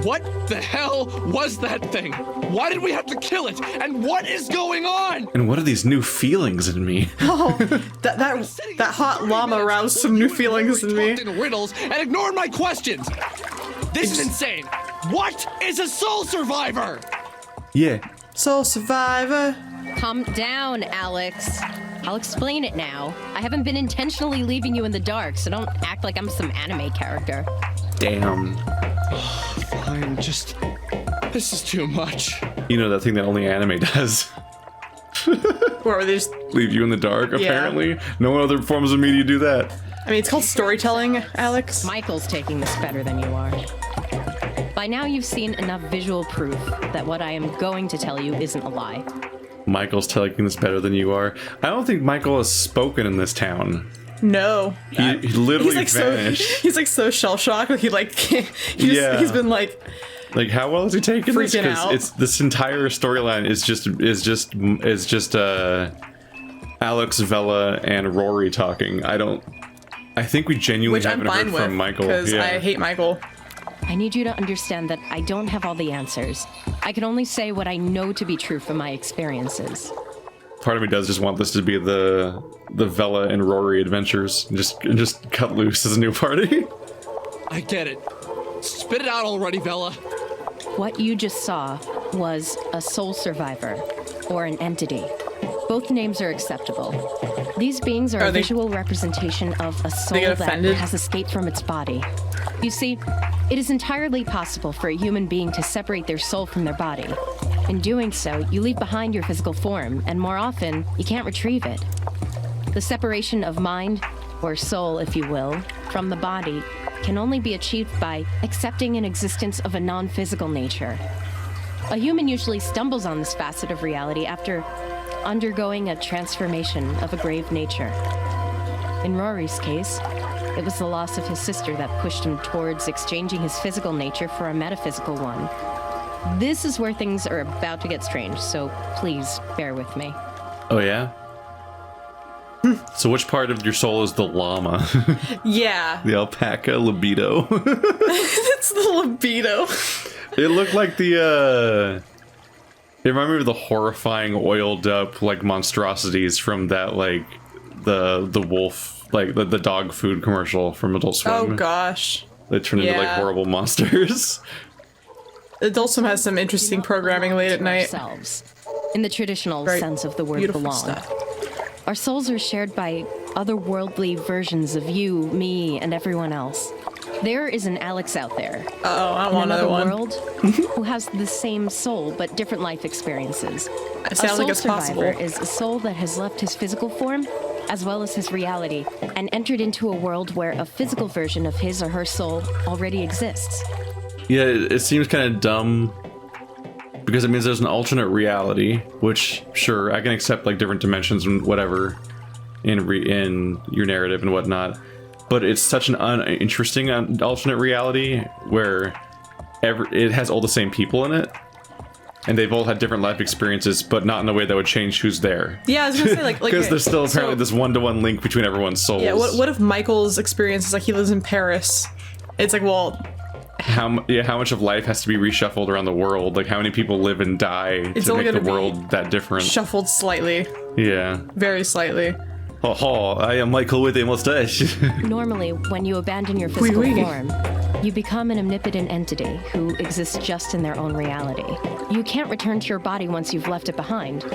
What the hell was that thing? Why did we have to kill it? And what is going on? And what are these new feelings in me? Oh, that hot llama aroused some new feelings in me. In riddles and ignored my questions. This is insane. What is a soul survivor? Yeah. Soul survivor. Calm down, Alex. I'll explain it now. I haven't been intentionally leaving you in the dark, so don't act like I'm some anime character. Damn. Fine, just... This is too much. You know that thing that only anime does. Where they just Leave you in the dark, apparently. No other forms of media do that. I mean, it's called storytelling, Alex. Michael's taking this better than you are. By now you've seen enough visual proof that what I am going to tell you isn't a lie. Michael's telling this better than you are. I don't think Michael has spoken in this town. No. He literally He's like vanished. he's like so shell shocked that he like he's been like how well is he taking this? freaking out. It's this entire storyline is just Alex, Vela, and Rory talking. I think we genuinely which I'm haven't fine heard with from Michael. because I hate Michael. I need you to understand that I don't have all the answers. I can only say what I know to be true from my experiences. Part of me does just want this to be the Vela and Rory adventures. Just cut loose as a new party. I get it. Spit it out already, Vela. What you just saw was a soul survivor, or an entity. Both names are acceptable. These beings are a visual representation of a soul that has escaped from its body. You see, it is entirely possible for a human being to separate their soul from their body. In doing so, you leave behind your physical form, and more often, you can't retrieve it. The separation of mind, or soul, if you will, from the body can only be achieved by accepting an existence of a non-physical nature. A human usually stumbles on this facet of reality after undergoing a transformation of a grave nature. In Rory's case, it was the loss of his sister that pushed him towards exchanging his physical nature for a metaphysical one. This is where things are about to get strange, so please bear with me. Oh yeah? So which part of your soul is the llama? Yeah. The alpaca libido. It's the libido. It looked like it reminded me of the horrifying oiled up like monstrosities from that like the wolf, like the dog food commercial from Adult Swim. Oh gosh. They turn into like horrible monsters. Adult Swim has some interesting programming late at night. Ourselves, in the traditional sense of the word Beautiful belong. stuff. Our souls are shared by otherworldly versions of you, me, and everyone else. There is an Alex out there. Uh-oh, I want another one. world who has the same soul but different life experiences. It sounds like it's possible. A soul survivor is a soul that has left his physical form as well as his reality and entered into a world where a physical version of his or her soul already exists. Yeah, it seems kind of dumb because it means there's an alternate reality, which sure I can accept like different dimensions and whatever in your narrative and whatnot. But it's such an uninteresting alternate reality where it has all the same people in it, and they've all had different life experiences, but not in a way that would change who's there. Yeah, I was gonna say like because there's still apparently this one-to-one link between everyone's souls. Yeah, what if Michael's experience is like he lives in Paris? It's like, well, how much of life has to be reshuffled around the world? Like how many people live and die to make the world that different? Shuffled slightly. Yeah. Very slightly. I am Michael with a mustache. Normally, when you abandon your physical form, you become an omnipotent entity who exists just in their own reality. You can't return to your body once you've left it behind.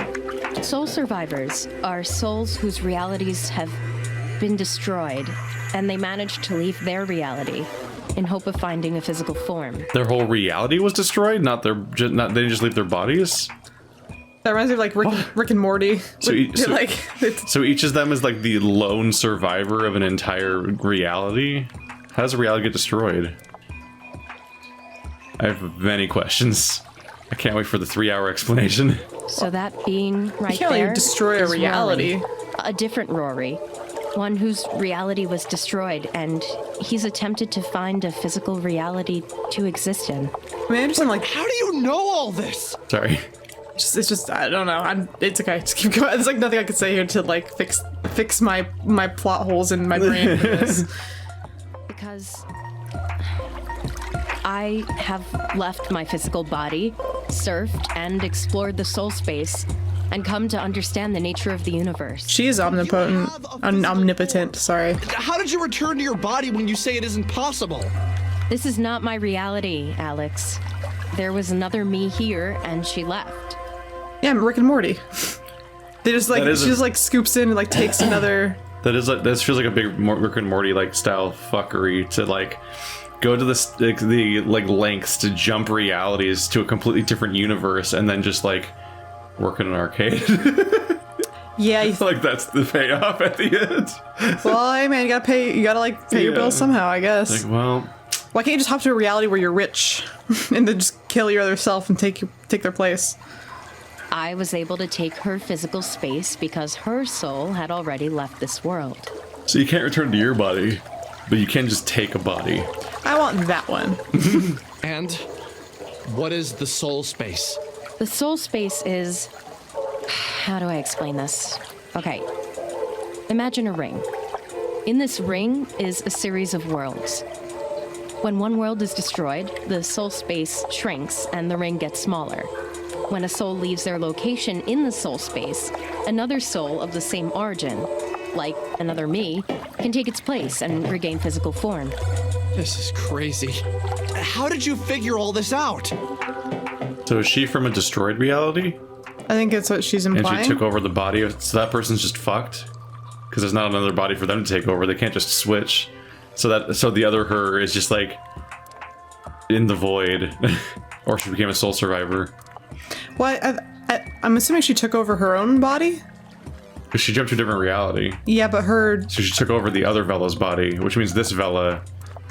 Soul survivors are souls whose realities have been destroyed, and they manage to leave their reality in hope of finding a physical form. Their whole reality was destroyed? They didn't just leave their bodies? That reminds me of like Rick and Morty. So each of them is like the lone survivor of an entire reality? How does a reality get destroyed? I have many questions. I can't wait for the 3-hour explanation. So that being right you can't there really destroy a reality. Rory, a different Rory. One whose reality was destroyed, and he's attempted to find a physical reality to exist in. I mean, I understand, like, how do you know all this? Sorry. It's just I don't know. It's okay. Just keep going. There's like nothing I could say here to like fix my plot holes in my brain for this. Because I I have left my physical body, surfed, and explored the soul space, and come to understand the nature of the universe. She is omnipotent, sorry. How did you return to your body when you say it isn't possible? This is not my reality, Alex. There was another me here, and she left. Yeah, Rick and Morty. They just like, she just like scoops in and like takes another... That feels like a big Rick and Morty like style fuckery to like go to the lengths to jump realities to a completely different universe and then just like work in an arcade. Yeah, I feel like that's the payoff at the end. Well, hey man, you gotta pay your bills somehow, I guess. Like, well, why can't you just hop to a reality where you're rich and then just kill your other self and take their place? I was able to take her physical space because her soul had already left this world. so you can't return to your body, but you can just take a body. I want that one. And what is the soul space? The soul space is... How do I explain this? Okay. Imagine a ring. In this ring is a series of worlds. When one world is destroyed, the soul space shrinks and the ring gets smaller. When a soul leaves their location in the soul space, another soul of the same origin, like another me, can take its place and regain physical form. This is crazy. How did you figure all this out? So is she from a destroyed reality? I think it's what she's implying. And she took over the body so that person's just fucked? Because there's not another body for them to take over. They can't just switch. So the other her is just like in the void. Or she became a soul survivor. Well, I'm assuming she took over her own body? Because she jumped to a different reality. Yeah, but So she took over the other Vela's body, which means this Vela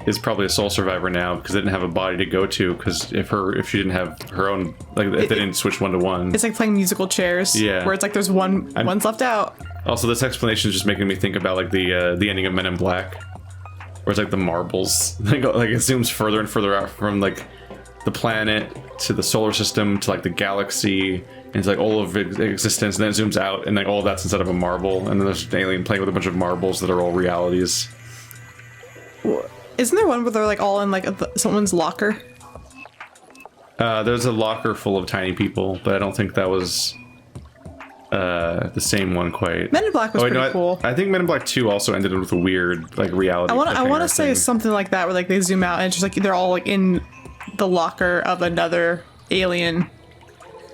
is probably a soul survivor now because they didn't have a body to go to. Because if she didn't have her own, like if they didn't switch 1 to 1. It's like playing musical chairs. Yeah. Where it's like there's one's left out. Also, this explanation is just making me think about like the ending of Men in Black, where it's like the marbles. Like it zooms further and further out from like the planet to the solar system to like the galaxy into like all of existence, and then it zooms out and like all of that's inside of a marble, and then there's an alien playing with a bunch of marbles that are all realities. Isn't there one where they're like all in like someone's locker? There's a locker full of tiny people, but I don't think that was the same one quite. Men in Black was pretty cool. I think Men in Black 2 also ended with a weird like reality. I want to say something like that where like they zoom out and it's just like they're all like in the locker of another alien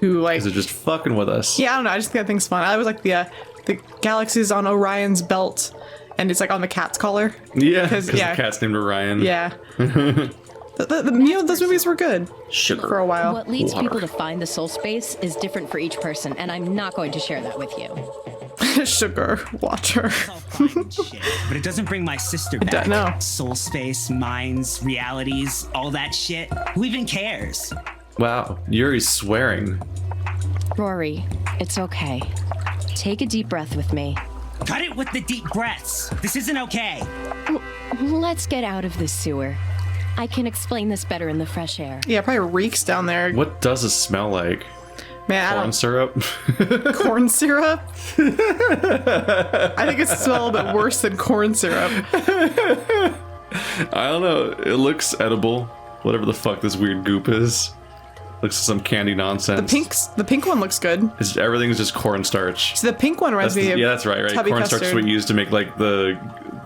who like is it just fucking with us? Yeah, I don't know. I just think that thing's fun. I was like the galaxy's on Orion's belt and it's like on the cat's collar. Yeah, because the cat's named Orion. Yeah. Those movies were good for a while. What leads people to find the soul space is different for each person, and I'm not going to share that with you. Sugar water. But it doesn't bring my sister back. No. Soul space, minds, realities, all that shit. Who even cares? Wow, Yuri's swearing. Rory, it's okay. Take a deep breath with me. Cut it with the deep breaths. This isn't okay. Let's get out of this sewer. I can explain this better in the fresh air. Yeah, it probably reeks down there. What does it smell like? Man, corn syrup? Corn syrup? I think it smells a little bit worse than corn syrup. I don't know. It looks edible. Whatever the fuck this weird goop is. Looks like some candy nonsense. The pink one looks good. Everything's just cornstarch. So the pink one reminds me of that's right. Cornstarch is what you use to make like the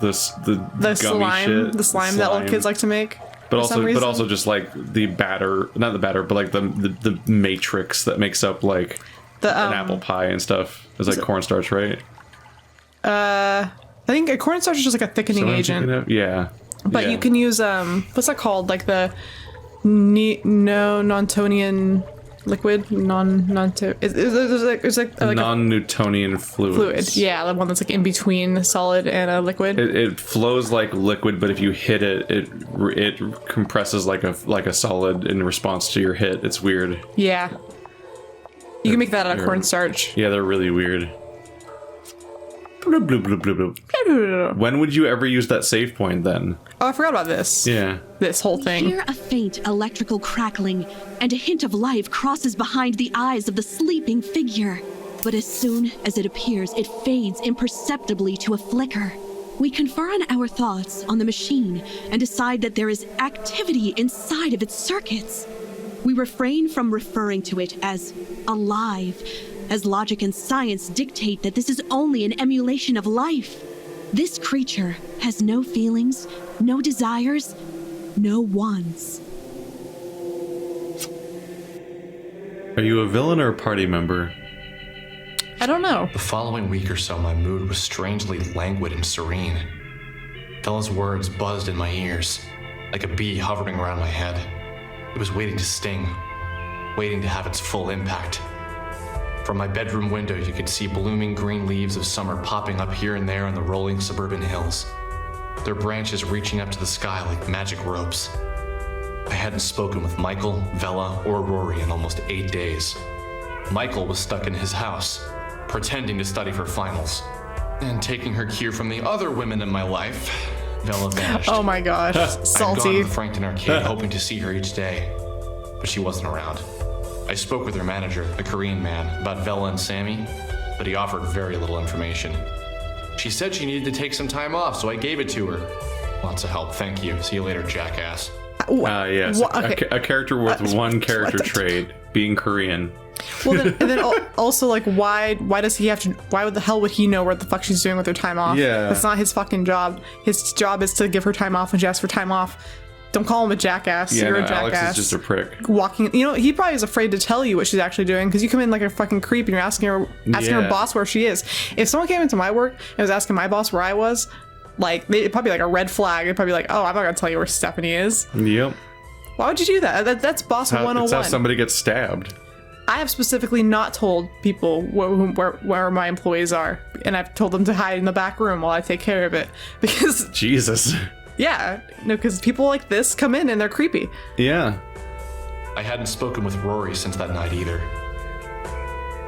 gummy slime, shit. The slime that little kids like to make. But also just like the batter, not the batter, but like the matrix that makes up like an apple pie and stuff is like cornstarch, right? I think a cornstarch is just like a thickening agent. Yeah. But you can use what's that called? Like the non-Newtonian liquid, it's like a non-Newtonian fluid. Yeah, the one that's like in between a solid and a liquid. It flows like liquid, but if you hit it, it compresses like a solid in response to your hit. It's weird. Yeah, you can make that out of cornstarch. Yeah, they're really weird. Bloop, bloop, bloop, bloop, bloop. When would you ever use that save point then? Oh, I forgot about this. Yeah. This whole thing. Hear a faint electrical crackling, and a hint of life crosses behind the eyes of the sleeping figure. But as soon as it appears, it fades imperceptibly to a flicker. We confer on our thoughts on the machine and decide that there is activity inside of its circuits. We refrain from referring to it as alive, as logic and science dictate that this is only an emulation of life. This creature has no feelings, no desires, no wants. Are you a villain or a party member? I don't know. The following week or so, my mood was strangely languid and serene. Bella's words buzzed in my ears, like a bee hovering around my head. It was waiting to sting, waiting to have its full impact. From my bedroom window, you could see blooming green leaves of summer popping up here and there on the rolling suburban hills, their branches reaching up to the sky like magic ropes. I hadn't spoken with Michael, Vella, or Rory in almost 8 days. Michael was stuck in his house, pretending to study for finals. And taking her cue from the other women in my life, Vella vanished. Oh my gosh, I'd gone salty. to the Frankton arcade hoping to see her each day, but she wasn't around. I spoke with her manager, a Korean man, about Vella and Sammy, but he offered very little information. She said she needed to take some time off, so I gave it to her. Lots of help, thank you. See you later, jackass. Yes. Okay. A character with one character trait, being Korean. Well, then, and then also, like, why does he have to, why the hell would he know what the fuck she's doing with her time off? Yeah. That's not his fucking job. His job is to give her time off when she asks for time off. Don't call him a jackass. Yeah, You're no, a jackass. Alex is just a prick. Walking, you know, he probably is afraid to tell you what she's actually doing because you come in like a fucking creep and you're asking her Yeah. boss where she is. If someone came into my work and was asking my boss where I was, like, it'd probably be like a red flag. It'd probably be like, oh, I'm not gonna tell you where Stephanie is. Yep. Why would you do that? That's boss 101. That's how somebody gets stabbed. I have specifically not told people where my employees are, and I've told them to hide in the back room while I take care of it because Jesus. yeah, no, because people like this come in and they're creepy. Yeah. I hadn't spoken with Rory since that night either.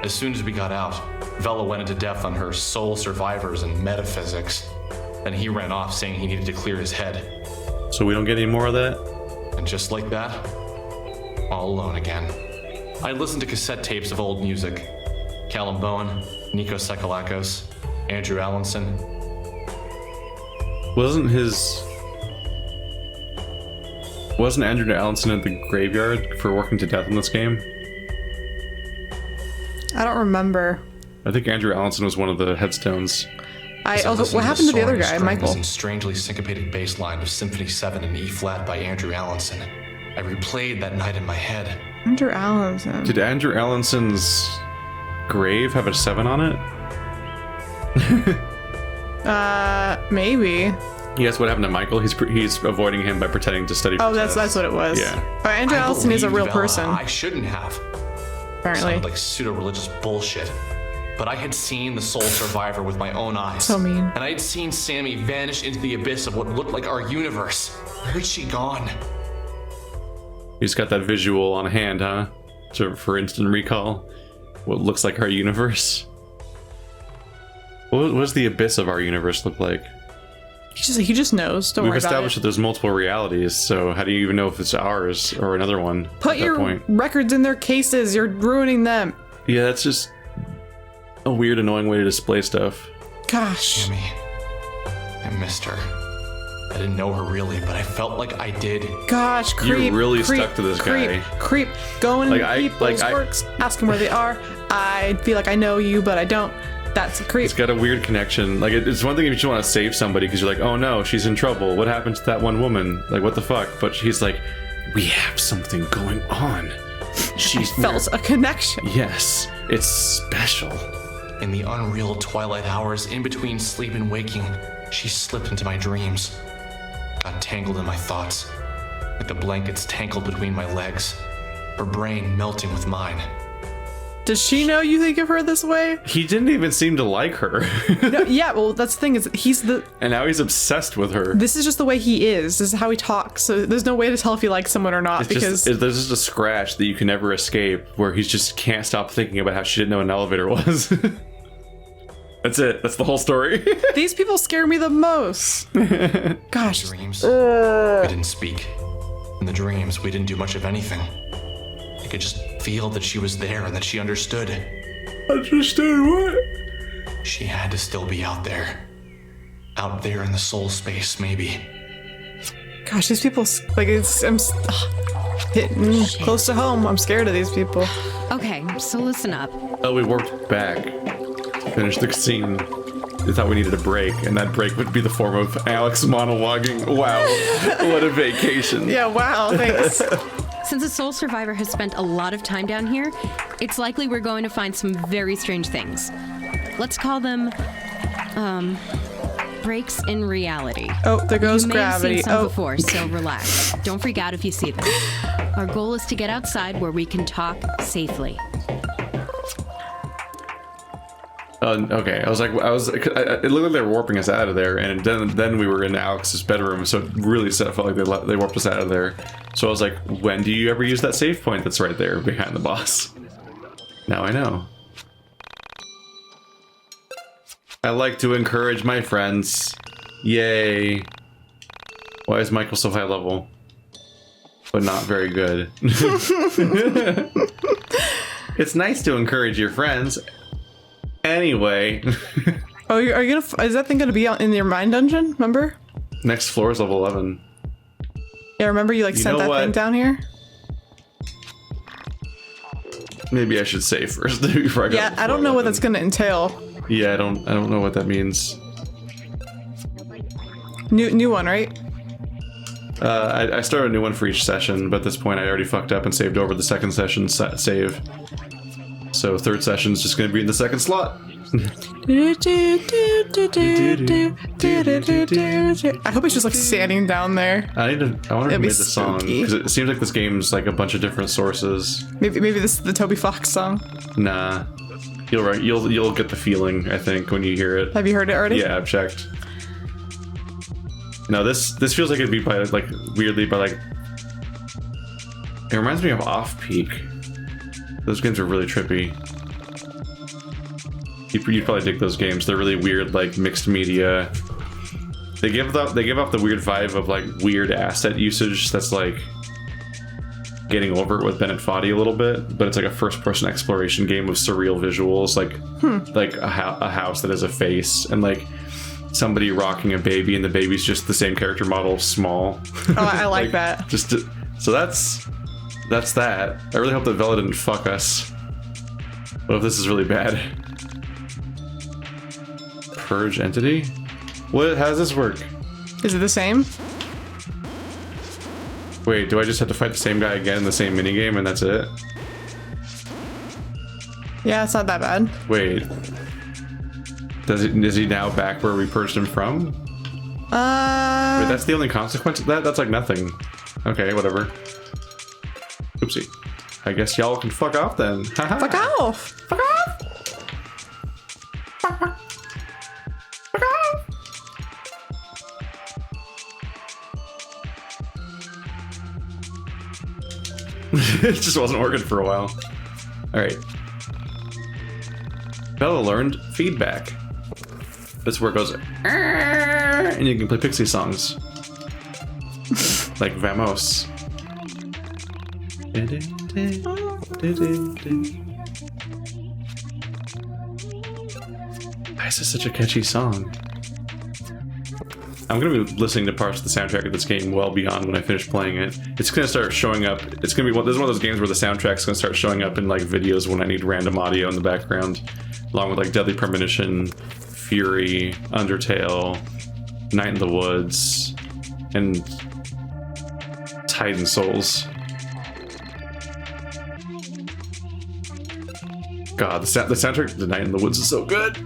As soon as we got out, Vella went into depth on her soul survivors and metaphysics. Then he ran off saying he needed to clear his head. So we don't get any more of that? And just like that, all alone again. I listened to cassette tapes of old music. Callum Bowen, Nico Sekalakos, Andrew Allenson. Wasn't Andrew Allenson at the graveyard for working to death in this game? I don't remember. I think Andrew Allenson was one of the headstones. As I Also, listened what happened to the other soaring guy, Michael? strings and strangely syncopated bass line of Symphony 7 in E-flat by Andrew Allenson, I replayed that night in my head. Andrew Allenson. Did Andrew Allenson's grave have a 7 on it? Maybe. Yes, what happened to Michael? He's avoiding him by pretending to study for Oh, that's what it was. Yeah. Andrew I Allison is a real believed Vella. person, I shouldn't have. apparently. Sounded like pseudo-religious bullshit. But I had seen the soul survivor with my own eyes. So mean. And I had seen Sammy vanish into the abyss of what looked like our universe. Where had she gone? He's got that visual on hand, huh? For instant recall. What looks like our universe. What does the abyss of our universe look like? He just knows. Don't We've worry about established that it. there's multiple realities, so how do you even know if it's ours or another one Put at that your point? records in their cases. You're ruining them. Yeah, that's just a weird, annoying way to display stuff. Gosh. Sammy. I missed her. I didn't know her really, but I felt like I did. Gosh, You're creep. really creep, stuck to this creep, guy. Creep. Go in people's I- works. Ask them where they are. I feel like I know you, but I don't. That's a creep. It's got a weird connection. Like, it's one thing if you just want to save somebody because you're like, oh no, she's in trouble. What happened to that one woman? Like, what the fuck? But she's like, we have something going on. She's Felt a connection. Yes, it's special. In the unreal twilight hours in between sleep and waking, she slipped into my dreams. Got tangled in my thoughts, like the blankets tangled between my legs, her brain melting with mine. Does she know you think of her this way? He didn't even seem to like her. No, yeah, well, that's the thing is And now he's obsessed with her. this is just the way he is. This is how he talks. So there's no way to tell if he likes someone or not because There's just a scratch that you can never escape where he just can't stop thinking about how she didn't know an elevator was. That's it. That's the whole story. these people scare me the most. Gosh. Dreams, we didn't speak. In the dreams, we didn't do much of anything. I could just feel that she was there and that she understood. Understood what? She had to still be out there. Out there in the soul space, maybe. Gosh, these people, like, I'm hitting close to home. I'm scared of these people. Okay, so listen up. Oh, we warped back. Finished the scene. We thought we needed a break, and that break would be the form of Alex monologuing. Wow, what a vacation. Yeah, wow, thanks. Since a soul survivor has spent a lot of time down here, it's likely we're going to find some very strange things. Let's call them, breaks in reality. Oh, there goes gravity. You've seen some before, so relax. Don't freak out if you see them. Our goal is to get outside where we can talk safely. Okay, it looked like they were warping us out of there, and then we were in Alex's bedroom, so it really felt like they warped us out of there. So I was like, when do you ever use that save point that's right there behind the boss? Now I know. I like to encourage my friends. Yay. Why is Michael so high level? But not very good. It's nice to encourage your friends. Anyway. Oh, are you gonna? Is that thing gonna be out in your mine dungeon? Remember? Next floor is level 11. Yeah, remember you sent that thing down here? Maybe I should say first before I go. Yeah, I don't know what that's gonna entail. Yeah, I don't know what that means. New one, right? I started a new one for each session, but at this point I already fucked up and saved over the second session save. So third session's just gonna be in the second slot. I hope it's just standing down there. I wonder who made the song, because it seems like this game's like a bunch of different sources. Maybe this is the Toby Fox song. Nah, you'll get the feeling, I think, when you hear it. Have you heard it already? Yeah, I've checked. No, this feels like it'd be by weirdly by it reminds me of Off Peak. Those games are really trippy. You'd probably dig those games. They're really weird, mixed media. They give off the weird vibe of weird asset usage that's getting over it with Bennett Foddy a little bit, but it's a first-person exploration game with surreal visuals, like a house that has a face and somebody rocking a baby, and the baby's just the same character model, small. Oh, I like that. So that's that. I really hope that Vela didn't fuck us. What if this is really bad? Purge entity? How does this work? Is it the same? Wait, do I just have to fight the same guy again in the same minigame and that's it? Yeah, it's not that bad. Wait. Is he now back where we purged him from? Wait, that's the only consequence of that? That's nothing. Okay, whatever. Oopsie. I guess y'all can fuck off then. Fuck off! Fuck off! Fuck off! Fuck off! It just wasn't working for a while. Alright. Bella learned feedback. This is where it goes, and you can play Pixie songs. Like Vamos. Why is this such a catchy song? I'm gonna be listening to parts of the soundtrack of this game well beyond when I finish playing it. It's gonna start showing up. It's gonna be this is one of those games where the soundtrack's gonna start showing up in videos when I need random audio in the background, along with Deadly Premonition, Fury, Undertale, Night in the Woods, and Titan Souls. God, the soundtrack to Night in the Woods is so good.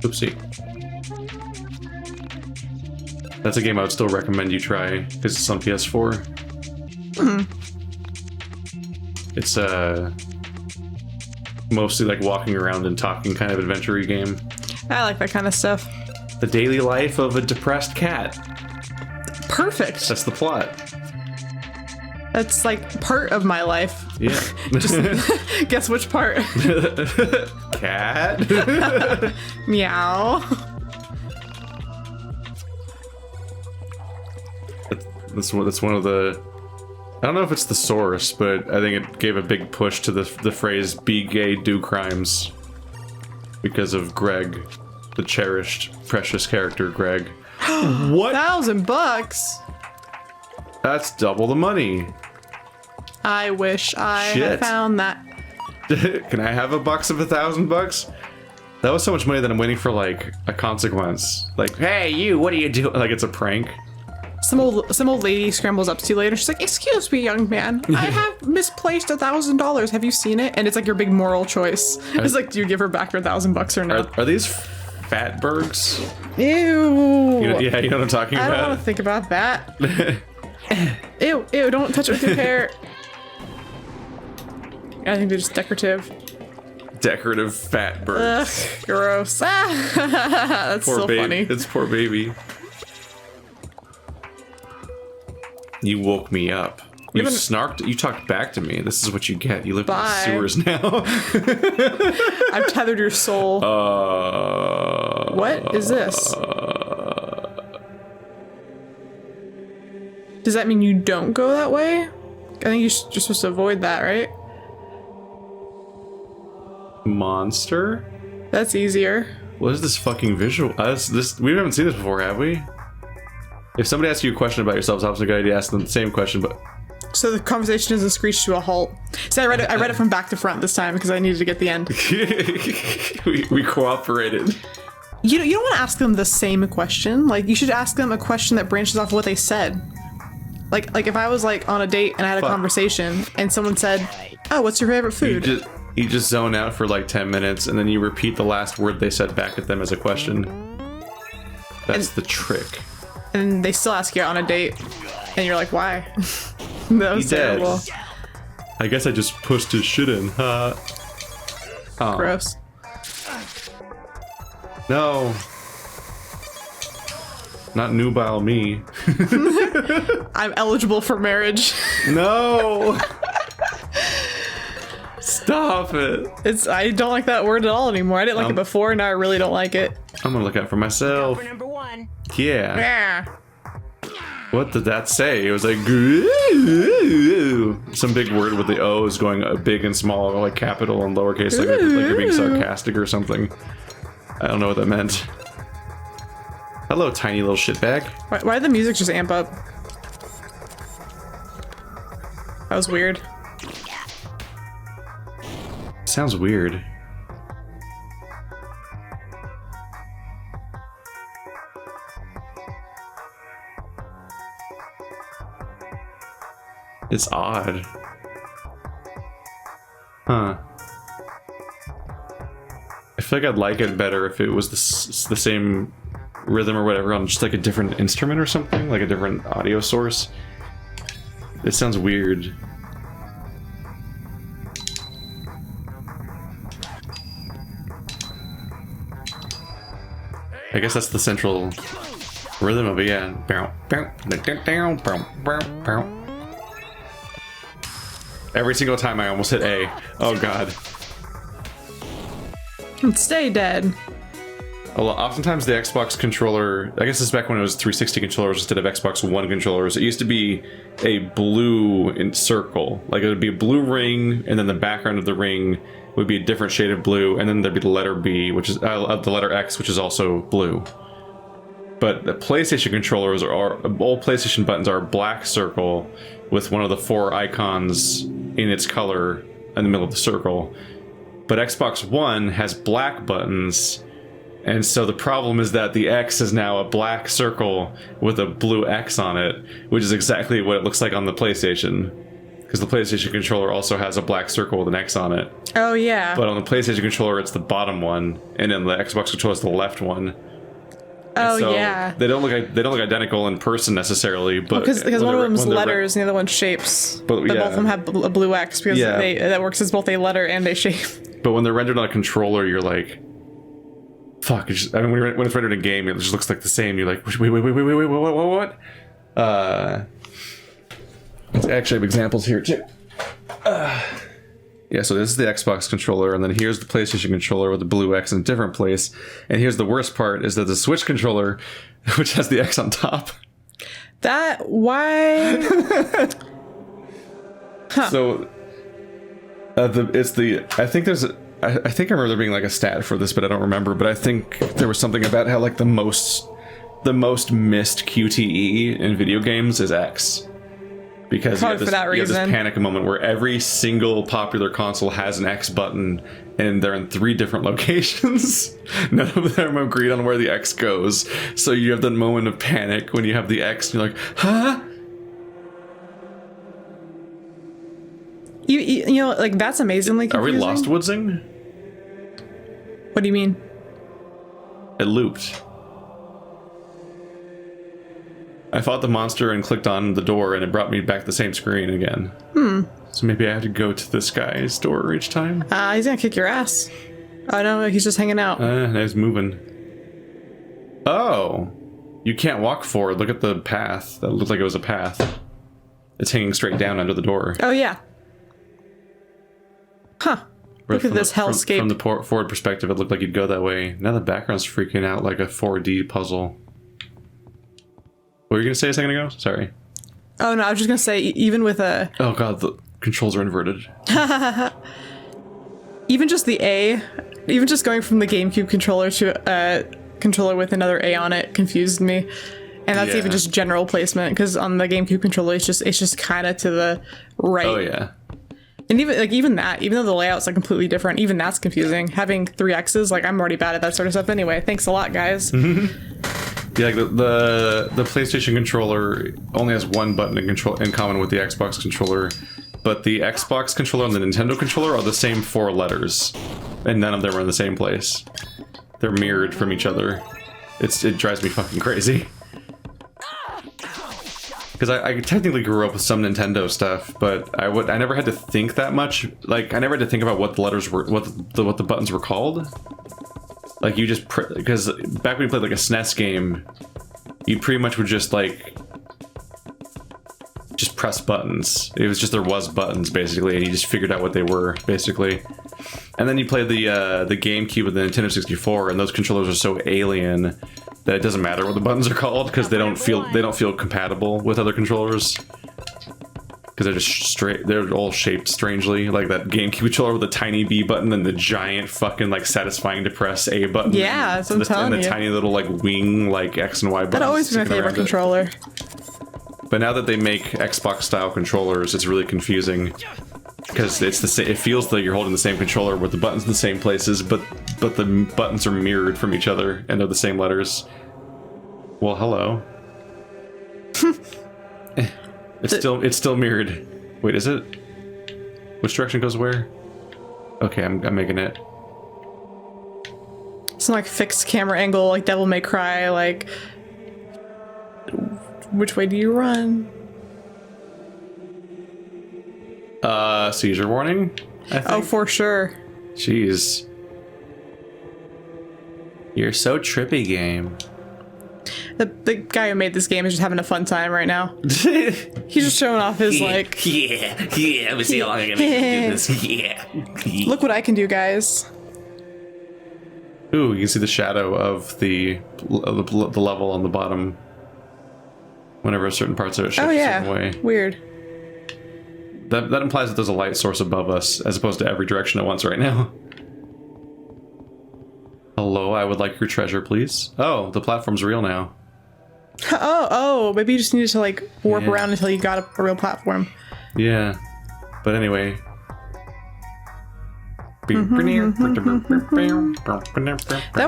Oopsie. That's a game I would still recommend you try because it's on PS4. Mm-hmm. It's mostly walking around and talking kind of adventure-y game. I like that kind of stuff. The daily life of a depressed cat. Perfect. That's the plot. That's part of my life. Yeah. Just guess which part. Cat. Meow. That's one of the. I don't know if it's the source, but I think it gave a big push to the phrase "be gay, do crimes." because of Greg, the cherished, precious character, Greg. What? $1,000? That's double the money. I wish I had found that. Can I have a box of $1,000? That was so much money that I'm waiting for like a consequence. Like, hey, you, what are you doing? Like it's a prank. Some old lady scrambles up to you later. She's like, "Excuse me, young man. I have misplaced $1,000. Have you seen it?" And it's like your big moral choice. It's like, do you give her back her $1,000 or not? Are these fatbergs? Ew. Yeah, you know what I'm talking about. I don't want to think about that. Ew, don't touch it with your hair. I think they're just decorative. Decorative fatbergs. Ugh, gross. That's Poor so baby. funny. It's poor baby. You woke me up. You snarked. You talked back to me. This is what you get. You live in the sewers now. I've tethered your soul. What is this? Does that mean you don't go that way? I think you're supposed to avoid that, right? Monster? That's easier. What is this fucking visual? We haven't seen this before, have we? If somebody asks you a question about yourself, it's obviously a good idea to ask them the same question, but... So the conversation doesn't screech to a halt. See, I read it from back to front this time because I needed to get the end. we cooperated. You don't want to ask them the same question. Like, you should ask them a question that branches off of what they said. Like if I was like on a date and I had a conversation and someone said, "Oh, what's your favorite food?" You just zone out for like 10 minutes and then you repeat the last word they said back at them as a question. That's the trick. And they still ask you out on a date, and you're like, "Why?" That was terrible. I guess I just pushed his shit in. Oh. Gross. No. Not nubile me. I'm eligible for marriage. No. Stop it. I don't like that word at all anymore. I didn't like it before, and now I really don't like it. I'm gonna look out for myself. Number 1. Yeah. Yeah. What did that say? It was like some big word with the O's going big and small, like capital and lowercase, like you're being sarcastic or something. I don't know what that meant. Hello, tiny little shitbag. Why did the music just amp up? That was weird. Sounds weird. It's odd. Huh. I feel like I'd like it better if it was the same rhythm or whatever on just like a different instrument or something, like a different audio source. It sounds weird. I guess that's the central rhythm of it, yeah. Every single time I almost hit A. Oh god. Stay dead. Oftentimes the Xbox controller, I guess this is back when it was 360 controllers instead of Xbox One controllers, it used to be a blue circle. Like it would be a blue ring, and then the background of the ring would be a different shade of blue, and then there'd be the letter B, which is the letter X, which is also blue. But the PlayStation controllers all PlayStation buttons are a black circle with one of the 4 icons in its color in the middle of the circle. But Xbox One has black buttons, and so the problem is that the X is now a black circle with a blue X on it, which is exactly what it looks like on the PlayStation. Because the PlayStation controller also has a black circle with an X on it. Oh yeah. But on the PlayStation controller, it's the bottom one, and then the Xbox controller is the left one. Oh so yeah. They don't look identical in person necessarily, but because one of them's letters and the other one's shapes. But both of them have a blue X because that works as both a letter and a shape. But when they're rendered on a controller, you're like, fuck. When it's rendered in game, it just looks like the same. You're like, wait, what? I actually have examples here too. Yeah, so this is the Xbox controller, and then here's the PlayStation controller with the blue X in a different place. And here's the worst part, is that the Switch controller, which has the X on top. Why? Huh. So, I think there's, I think I remember there being like a stat for this, but I don't remember. But I think there was something about how like the most missed QTE in video games is X. Because you have this panic moment where every single popular console has an X button, and they're in 3 different locations. None of them agreed on where the X goes. So you have that moment of panic when you have the X, and you're like, huh? You know, like, that's amazingly confusing. Are we lost woodsing? What do you mean? It looped. I fought the monster and clicked on the door, and it brought me back to the same screen again. So maybe I have to go to this guy's door each time? He's gonna kick your ass. Oh no, he's just hanging out. He's moving. Oh! You can't walk forward. Look at the path. That looked like it was a path. It's hanging straight down under the door. Oh yeah. Huh. Look at this hellscape. From the forward perspective, it looked like you'd go that way. Now the background's freaking out like a 4D puzzle. What were you gonna say a second ago? Sorry. Oh no, I was just gonna say, even with a... Oh god, the controls are inverted. Even just the A, even just going from the GameCube controller to a controller with another A on it confused me. And that's even just general placement, because on the GameCube controller, it's just kind of to the right. Oh yeah. And even that, even though the layout's like completely different, even that's confusing. Having 3 X's, like, I'm already bad at that sort of stuff anyway. Thanks a lot, guys. Yeah, like the PlayStation controller only has 1 button in common with the Xbox controller, but the Xbox controller and the Nintendo controller are the same 4 letters, and none of them are in the same place. They're mirrored from each other. It drives me fucking crazy. Because I technically grew up with some Nintendo stuff, but I never had to think that much. Like, I never had to think about what the letters were, what the buttons were called. Like, you just, because back when you played like a SNES game, you pretty much would just like, just press buttons. It was just, there was buttons basically, and you just figured out what they were basically. And then you play the GameCube and the Nintendo 64, and those controllers are so alien that it doesn't matter what the buttons are called, because they don't feel compatible with other controllers. Because they're just straight, they're all shaped strangely, like that GameCube controller with the tiny B button and the giant fucking like satisfying to press A button. Yeah, that's what I'm telling you. And the tiny little like wing like X and Y buttons. That always been my favorite controller. But now that they make Xbox style controllers, it's really confusing. Because it's the same, it feels like you're holding the same controller with the buttons in the same places, but the buttons are mirrored from each other and they're the same letters. Well, hello. It's still mirrored. Wait, is it? Which direction goes where? Okay, I'm making it. Some like fixed camera angle, like Devil May Cry, like which way do you run? Seizure warning? I think. Oh, for sure. Jeez. You're so trippy, game. The guy who made this game is just having a fun time right now. He's just showing off his like... Yeah, let me see how long I can do this. Yeah. Look what I can do, guys. Ooh, you can see the shadow of the level on the bottom whenever certain parts of it shift a certain way. Weird. That implies that there's a light source above us, as opposed to every direction at once right now. Hello, I would like your treasure, please. Oh, the platform's real now. Oh, maybe you just needed to like warp around until you got a real platform. Yeah, but anyway. That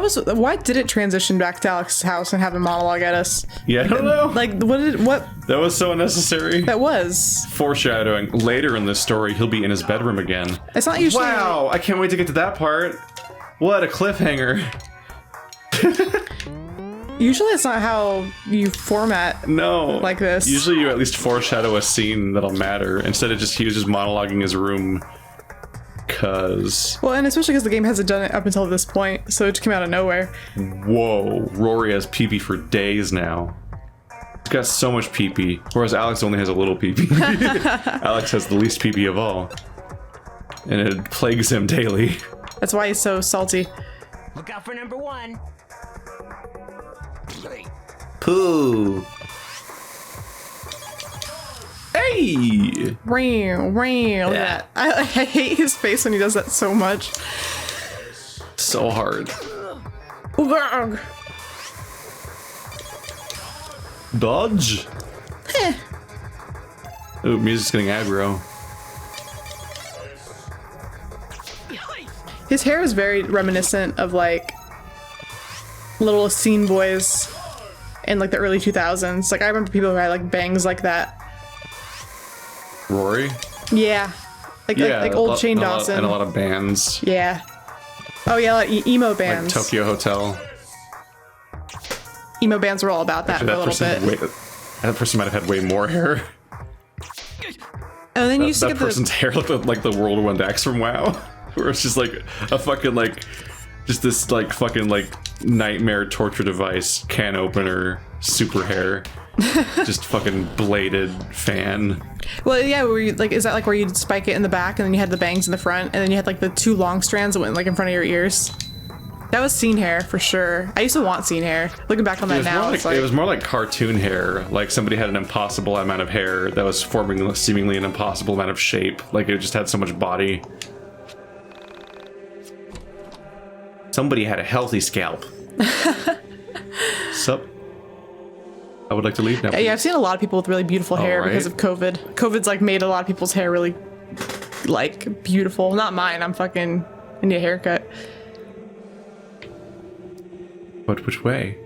was, why did it transition back to Alex's house and have a monologue at us? Yeah, I don't know. Like, what? That was so unnecessary. That was. Foreshadowing. Later in this story, he'll be in his bedroom again. It's not usually... Wow, I can't wait to get to that part. What a cliffhanger. Usually it's not how you format like this. Usually you at least foreshadow a scene that'll matter. Instead of he was just monologuing his room. Well, and especially because the game hasn't done it up until this point, so it just came out of nowhere. Whoa, Rory has pee-pee for days now. He's got so much pee-pee, whereas Alex only has a little pee-pee. Alex has the least pee-pee of all. And it plagues him daily. That's why he's so salty. Look out for number 1. Pooh. Hey! Look at that. I hate his face when he does that so much. So hard. Dodge. Ooh, music's getting aggro. His hair is very reminiscent of like little scene boys in like the early 2000s. Like I remember people who had like bangs like that. Rory? Yeah. Like old Shane Dawson. And a lot of bands. Yeah. Oh yeah, like emo bands. Like Tokyo Hotel. Emo bands were all about that. Actually, for a little bit. That person might have had way more hair. And then you used to that get person's hair looked like the Whirlwind Axe from WoW. Where it's just like a fucking like, just this like fucking like nightmare torture device, can opener, super hair. Just fucking bladed fan. Well, yeah, were you, like, is that like where you'd spike it in the back and then you had the bangs in the front and then you had like the two long strands that went like in front of your ears? That was scene hair for sure. I used to want scene hair. Looking back on that now, it's like... It was more like cartoon hair. Like somebody had an impossible amount of hair that was forming seemingly an impossible amount of shape. Like it just had so much body. Somebody had a healthy scalp. Sup? I would like to leave now. Yeah, I've seen a lot of people with really beautiful hair because of COVID. COVID's like made a lot of people's hair really like beautiful. Not mine. I need a haircut. But which way?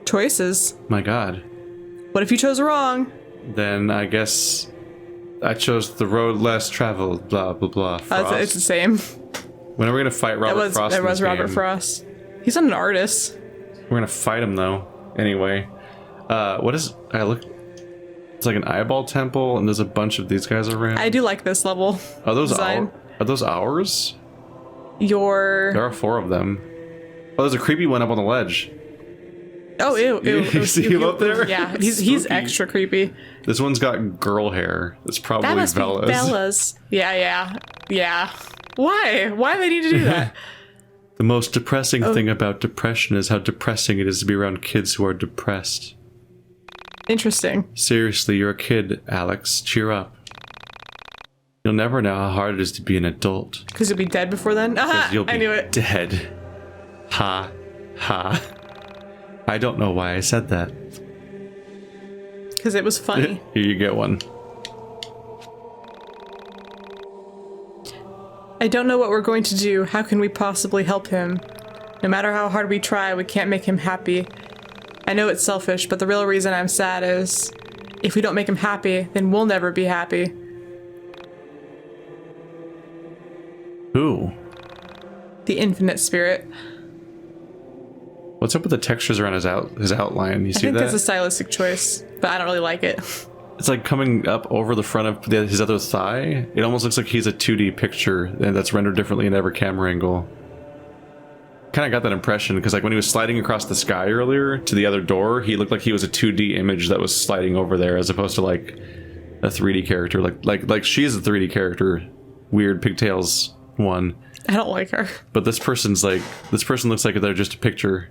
Choices. My God. What if you chose wrong? Then I guess I chose the road less traveled. Blah blah blah. Frost. It's the same. When are we gonna fight Robert Frost? That was Robert Frost. He's not an artist. We're gonna fight him though. Anyway, what is? I look. It's like an eyeball temple, and there's a bunch of these guys around. I do like this level. Are those design. Are those ours? There are 4 of them. Oh, there's a creepy one up on the ledge. Oh, ew. You see him up there? Yeah, he's extra creepy. This one's got girl hair. It's probably that must Bella's. Be Bella's. Yeah. Why? Why do they need to do that? The most depressing thing about depression is how depressing it is to be around kids who are depressed. Interesting. Seriously, you're a kid, Alex. Cheer up. You'll never know how hard it is to be an adult. Because you'll be dead before then? You'll be I knew it. Dead. Ha. Ha. I don't know why I said that. Because it was funny. Here you get one. I don't know what we're going to do. How can we possibly help him? No matter how hard we try, we can't make him happy. I know it's selfish, but the real reason I'm sad is if we don't make him happy, then we'll never be happy. Who? The infinite spirit. What's up with the textures around his outline? You see that? I think it's a stylistic choice, but I don't really like it. It's like coming up over the front of his other thigh. It almost looks like he's a 2D picture and that's rendered differently in every camera angle. Kind of got that impression because like when he was sliding across the sky earlier to the other door, he looked like he was a 2D image that was sliding over there as opposed to like a 3D character. Like she's a 3D character. Weird pigtails one. I don't like her. But this person looks like they're just a picture.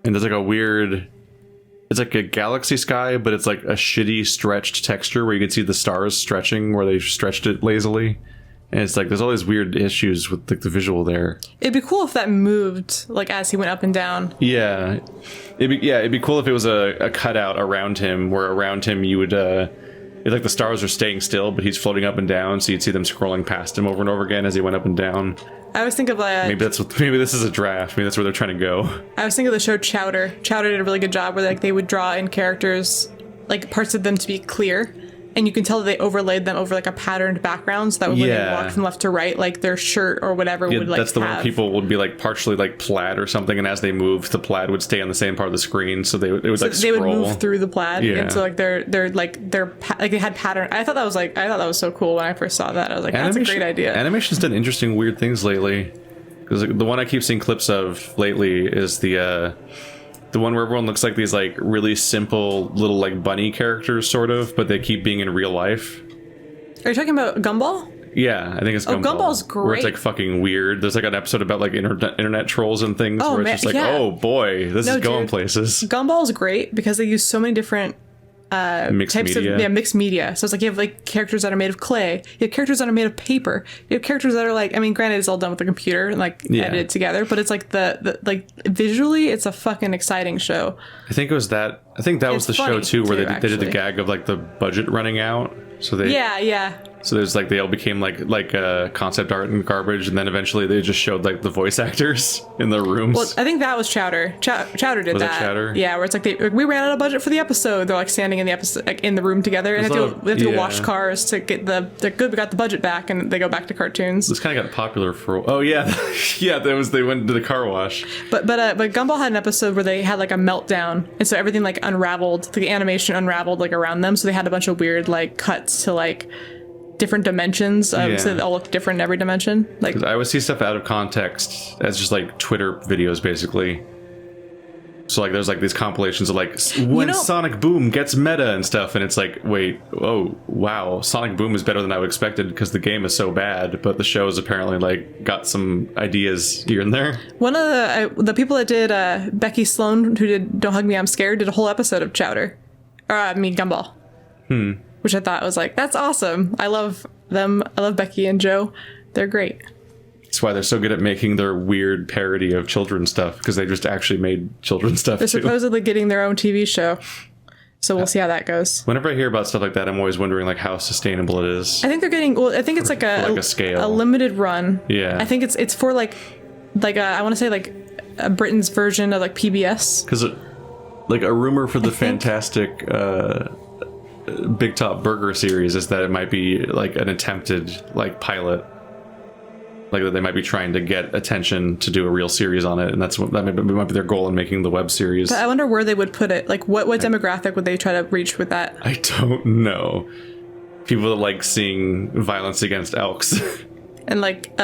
And there's like a weird, it's like a galaxy sky, but it's like a shitty stretched texture where you can see the stars stretching where they stretched it lazily. And it's like, there's all these weird issues with like the visual there. It'd be cool if that moved, like as he went up and down. Yeah. It'd be cool if it was a cutout around him, where around him you would, it's like the stars are staying still, but he's floating up and down, so you'd see them scrolling past him over and over again as he went up and down. I always think of like... Maybe this is a draft. Maybe that's where they're trying to go. I was thinking of the show Chowder. Chowder did a really good job where like they would draw in characters, like parts of them to be clear, and you can tell that they overlaid them over like a patterned background, so that when they walked from left to right, like their shirt or whatever would like that's the one people would be like partially like plaid or something, and as they moved, the plaid would stay on the same part of the screen, so they would scroll. They would move through the plaid, and so like they're they had pattern. I thought that was so cool when I first saw that. I was like, that's a great idea. Animation's done interesting weird things lately, because the one I keep seeing clips of lately is the one where everyone looks like these like really simple little like bunny characters sort of, but they keep being in real life. Are you talking about Gumball? Yeah, I think it's Gumball. Oh, Gumball's great. Where it's like fucking weird. There's like an episode about like internet trolls and things where it's just like, oh boy, this is going places. Gumball's great because they use so many different mixed types media. of mixed media. So it's like you have like characters that are made of clay, you have characters that are made of paper, you have characters that are like, I mean, granted it's all done with the computer and like edited together, but it's like the like visually it's a fucking exciting show. I think that was the show too where they did the gag of like the budget running out. So they So there's like they all became like concept art and garbage, and then eventually they just showed like the voice actors in the rooms. Well, I think that was Chowder. Chowder did that. Chowder? Yeah, where it's like we ran out of budget for the episode. They're like standing in the episode, like in the room together, and they have to go wash cars to get they're good. We got the budget back, and they go back to cartoons. This kind of got popular for. Oh yeah, yeah. They went to the car wash. But Gumball had an episode where they had like a meltdown, and so everything like unraveled. The animation unraveled like around them, so they had a bunch of weird like cuts to like different dimensions, so they all look different in every dimension. Like I would see stuff out of context as just like Twitter videos, basically. So like there's like these compilations of like when Sonic Boom gets meta and stuff, and it's like, wait, oh wow, Sonic Boom is better than I would expected because the game is so bad, but the show is apparently like got some ideas here and there. One of the people that did Becky Sloan, who did Don't Hug Me, I'm Scared, did a whole episode of Chowder, or I mean Gumball. Which I thought was like, that's awesome. I love them. I love Becky and Joe. They're great. That's why they're so good at making their weird parody of children's stuff, because they just actually made children's stuff They're too. supposedly getting their own TV show. So we'll see how that goes. Whenever I hear about stuff like that, I'm always wondering like how sustainable it is. I think they're getting, well, I think it's like a scale. a limited run. Yeah. I think it's for like I want to say like Britain's version of like PBS. Because like a rumor for the fantastic Big Top Burger series is that it might be like an attempted like pilot, like that they might be trying to get attention to do a real series on it, and that might be their goal in making the web series. But I wonder where they would put it. Like what demographic would they try to reach with that? I don't know. People that like seeing violence against elks and like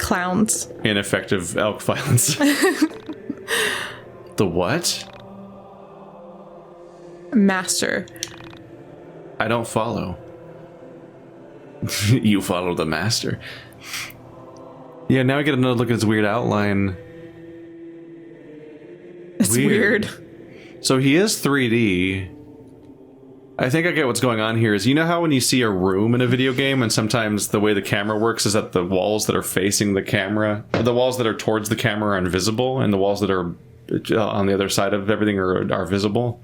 clowns. Ineffective elk violence. The what? Master. I don't follow. You follow the master. Yeah, now I get another look at his weird outline. It's weird. So he is 3D. I think I get what's going on here is, you know how when you see a room in a video game and sometimes the way the camera works is that the walls that are facing the camera, the walls that are towards the camera are invisible, and the walls that are on the other side of everything are visible?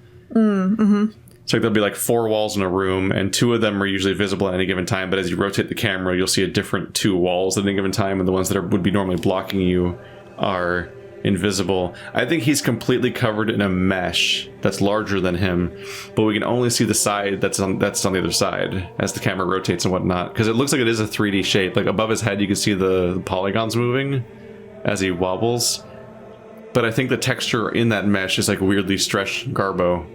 So there'll be like 4 walls in a room, and 2 of them are usually visible at any given time, but as you rotate the camera, you'll see a different 2 walls at any given time, and the ones that would be normally blocking you are invisible. I think he's completely covered in a mesh that's larger than him, but we can only see the side that's on the other side as the camera rotates and whatnot, because it looks like it is a 3D shape. Like above his head you can see the polygons moving as he wobbles. But I think the texture in that mesh is like weirdly stretched Garbo.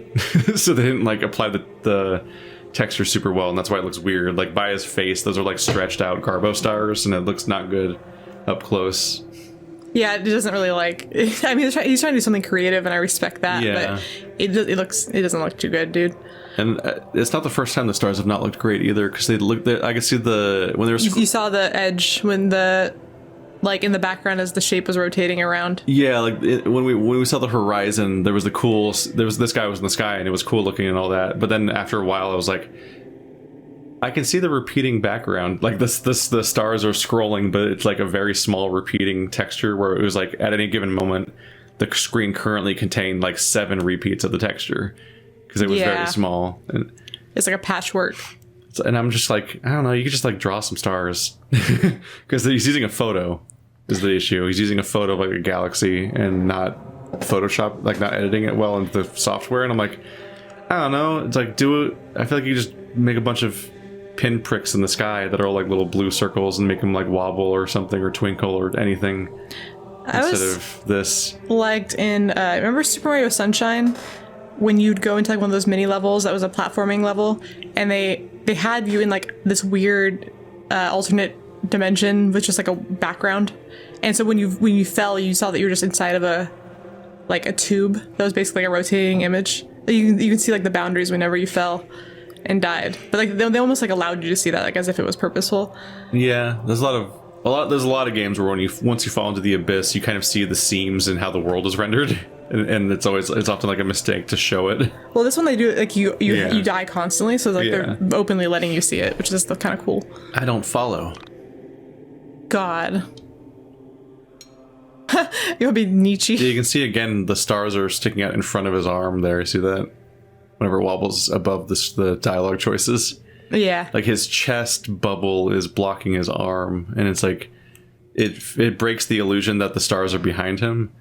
So they didn't like apply the texture super well, and that's why it looks weird. Like by his face, those are like stretched out Garbo stars, and it looks not good up close. Yeah, it doesn't really like. I mean, he's trying to do something creative, and I respect that. Yeah. But it doesn't look too good, dude. And it's not the first time the stars have not looked great either, because they look. I can see when there was. You saw the edge when like in the background as the shape was rotating around. Yeah, like when we saw the horizon, there was this guy was in the sky and it was cool looking and all that. But then after a while, I was like, I can see the repeating background. Like the stars are scrolling, but it's like a very small repeating texture where it was like at any given moment, the screen currently contained like 7 repeats of the texture because it was very small. And it's like a patchwork. And I'm just like, I don't know, you could just like draw some stars because he's using a photo is the issue. He's using a photo of like a galaxy and not Photoshop, like not editing it well into the software. And I'm like, I don't know. It's like, I feel like you just make a bunch of pinpricks in the sky that are all like little blue circles and make them like wobble or something or twinkle or anything instead of this. Liked in, remember Super Mario Sunshine? When you'd go into like one of those mini levels that was a platforming level, and they had you in like this weird alternate dimension with just like a background, and so when you fell, you saw that you were just inside of a tube that was basically like a rotating image. You can see like the boundaries whenever you fell and died, but like they almost like allowed you to see that like as if it was purposeful. Yeah, there's a lot of games where once you fall into the abyss, you kind of see the seams and how the world is rendered. and it's often like a mistake to show it. Well, this one they do like you die constantly, so like they're openly letting you see it, which is kind of cool. I don't follow. God. You'll be Nietzsche. Yeah, you can see again the stars are sticking out in front of his arm there. You see that? Whenever it wobbles above the dialogue choices. Yeah. Like his chest bubble is blocking his arm, and it's like it breaks the illusion that the stars are behind him.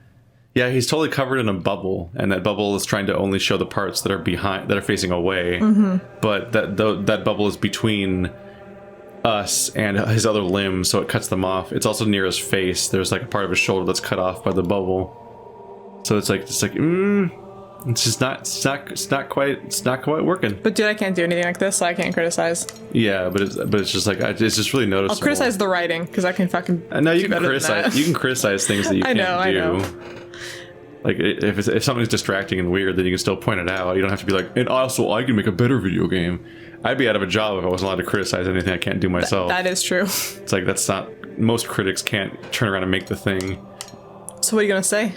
Yeah, he's totally covered in a bubble, and that bubble is trying to only show the parts that are facing away. But that bubble is between us and his other limbs, so it cuts them off. It's also near his face. There's like a part of his shoulder that's cut off by the bubble. So it's like it's not quite working. But dude, I can't do anything like this, so I can't criticize. Yeah, but it's just like it's just really noticeable. I'll criticize the writing because I can fucking. No, you can criticize. You can criticize things that you can't do. I know. Like if something's distracting and weird, then you can still point it out. You don't have to be like, and also I can make a better video game. I'd be out of a job if I wasn't allowed to criticize anything I can't do myself. That is true. It's like that's not. Most critics can't turn around and make the thing. So what are you gonna say?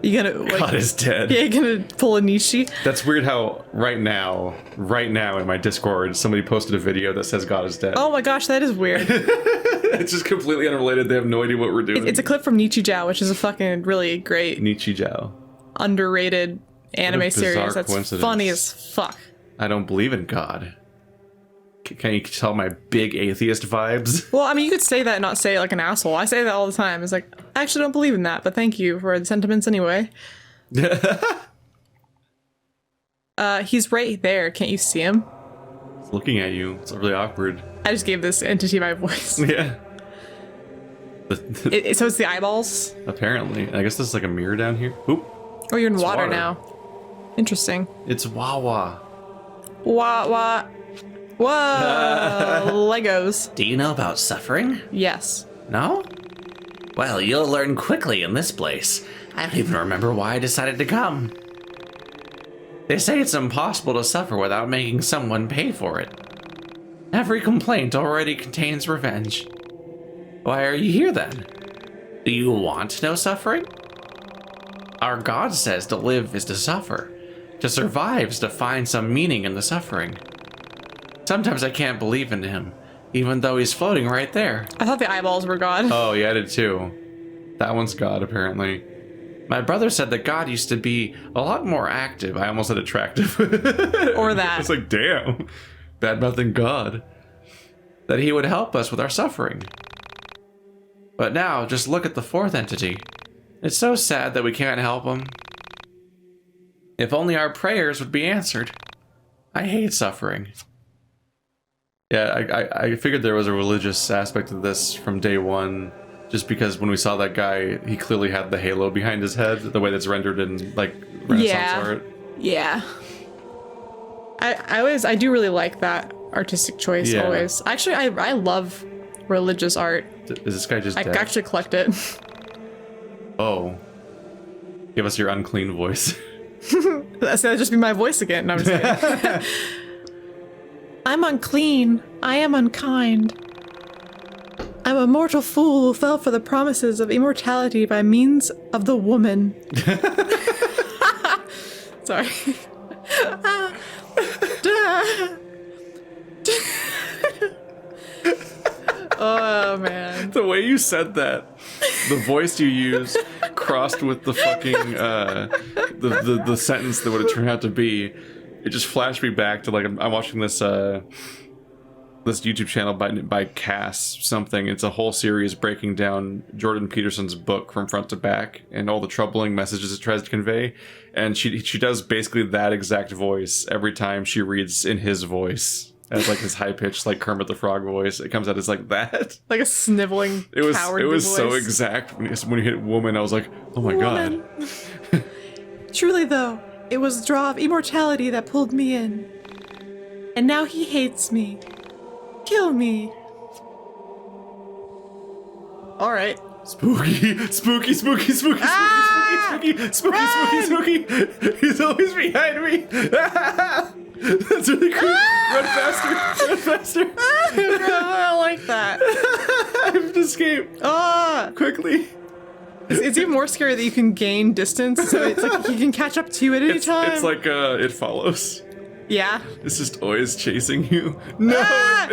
You gonna like, God is dead. Yeah, you're gonna pull a Nietzsche. That's weird how right now in my Discord, somebody posted a video that says God is dead. Oh my gosh, that is weird. It's just completely unrelated. They have no idea what we're doing. It's a clip from Nietzsche Jiao, which is a fucking really great Nietzsche Jiao. Underrated anime series that's funny as fuck. I don't believe in God. Can you tell my big atheist vibes? Well, I mean, you could say that and not say it like an asshole. I say that all the time. It's like, I actually don't believe in that, but thank you for the sentiments anyway. He's right there. Can't you see him? He's looking at you. It's really awkward. I just gave this entity my voice. Yeah. So it's the eyeballs? Apparently. I guess there's like a mirror down here. Oop. Oh, you're in water now. Interesting. It's Wawa. Wah. Whoa! Legos. Do you know about suffering? Yes. No? Well, you'll learn quickly in this place. I don't even remember why I decided to come. They say it's impossible to suffer without making someone pay for it. Every complaint already contains revenge. Why are you here then? Do you want to know suffering? Our God says to live is to suffer. To survive is to find some meaning in the suffering. Sometimes I can't believe in him, even though he's floating right there. I thought the eyeballs were God. Oh, yeah, I did too. That one's God, apparently. My brother said that God used to be a lot more active. I almost said attractive. Or that. It's like, damn. Bad-mouthing God. That he would help us with our suffering. But now, just look at the fourth entity. It's so sad that we can't help him. If only our prayers would be answered. I hate suffering. Yeah, I figured there was a religious aspect to this from day one, just because when we saw that guy, he clearly had the halo behind his head, the way that's rendered in like Renaissance art. Yeah. I do really like that artistic choice always. Actually, I love religious art. Is this guy just dead? I actually collect it. Oh. Give us your unclean voice. That'll just be my voice again. No, I'm just kidding. I'm unclean. I am unkind. I'm a mortal fool who fell for the promises of immortality by means of the woman. Sorry. Oh, man. The way you said that, the voice you used, crossed with the fucking, the sentence that would have turned out to be, it just flashed me back to, like, I'm watching this, this YouTube channel by Cass something. It's a whole series breaking down Jordan Peterson's book from front to back and all the troubling messages it tries to convey. And she does basically that exact voice every time she reads in his voice. As like his high pitched like Kermit the Frog voice, it comes out as like that, like a sniveling. It was voice. so exact when you hit woman. I was like, oh my god. Truly though, it was the draw of immortality that pulled me in, and now he hates me. Kill me. All right. Spooky. He's always behind me. That's really cool. Run faster. I don't like that. I have to escape. Quickly. It's even more scary that you can gain distance, so it's like he can catch up to you at any time. It's like It Follows. Yeah. It's just always chasing you. No,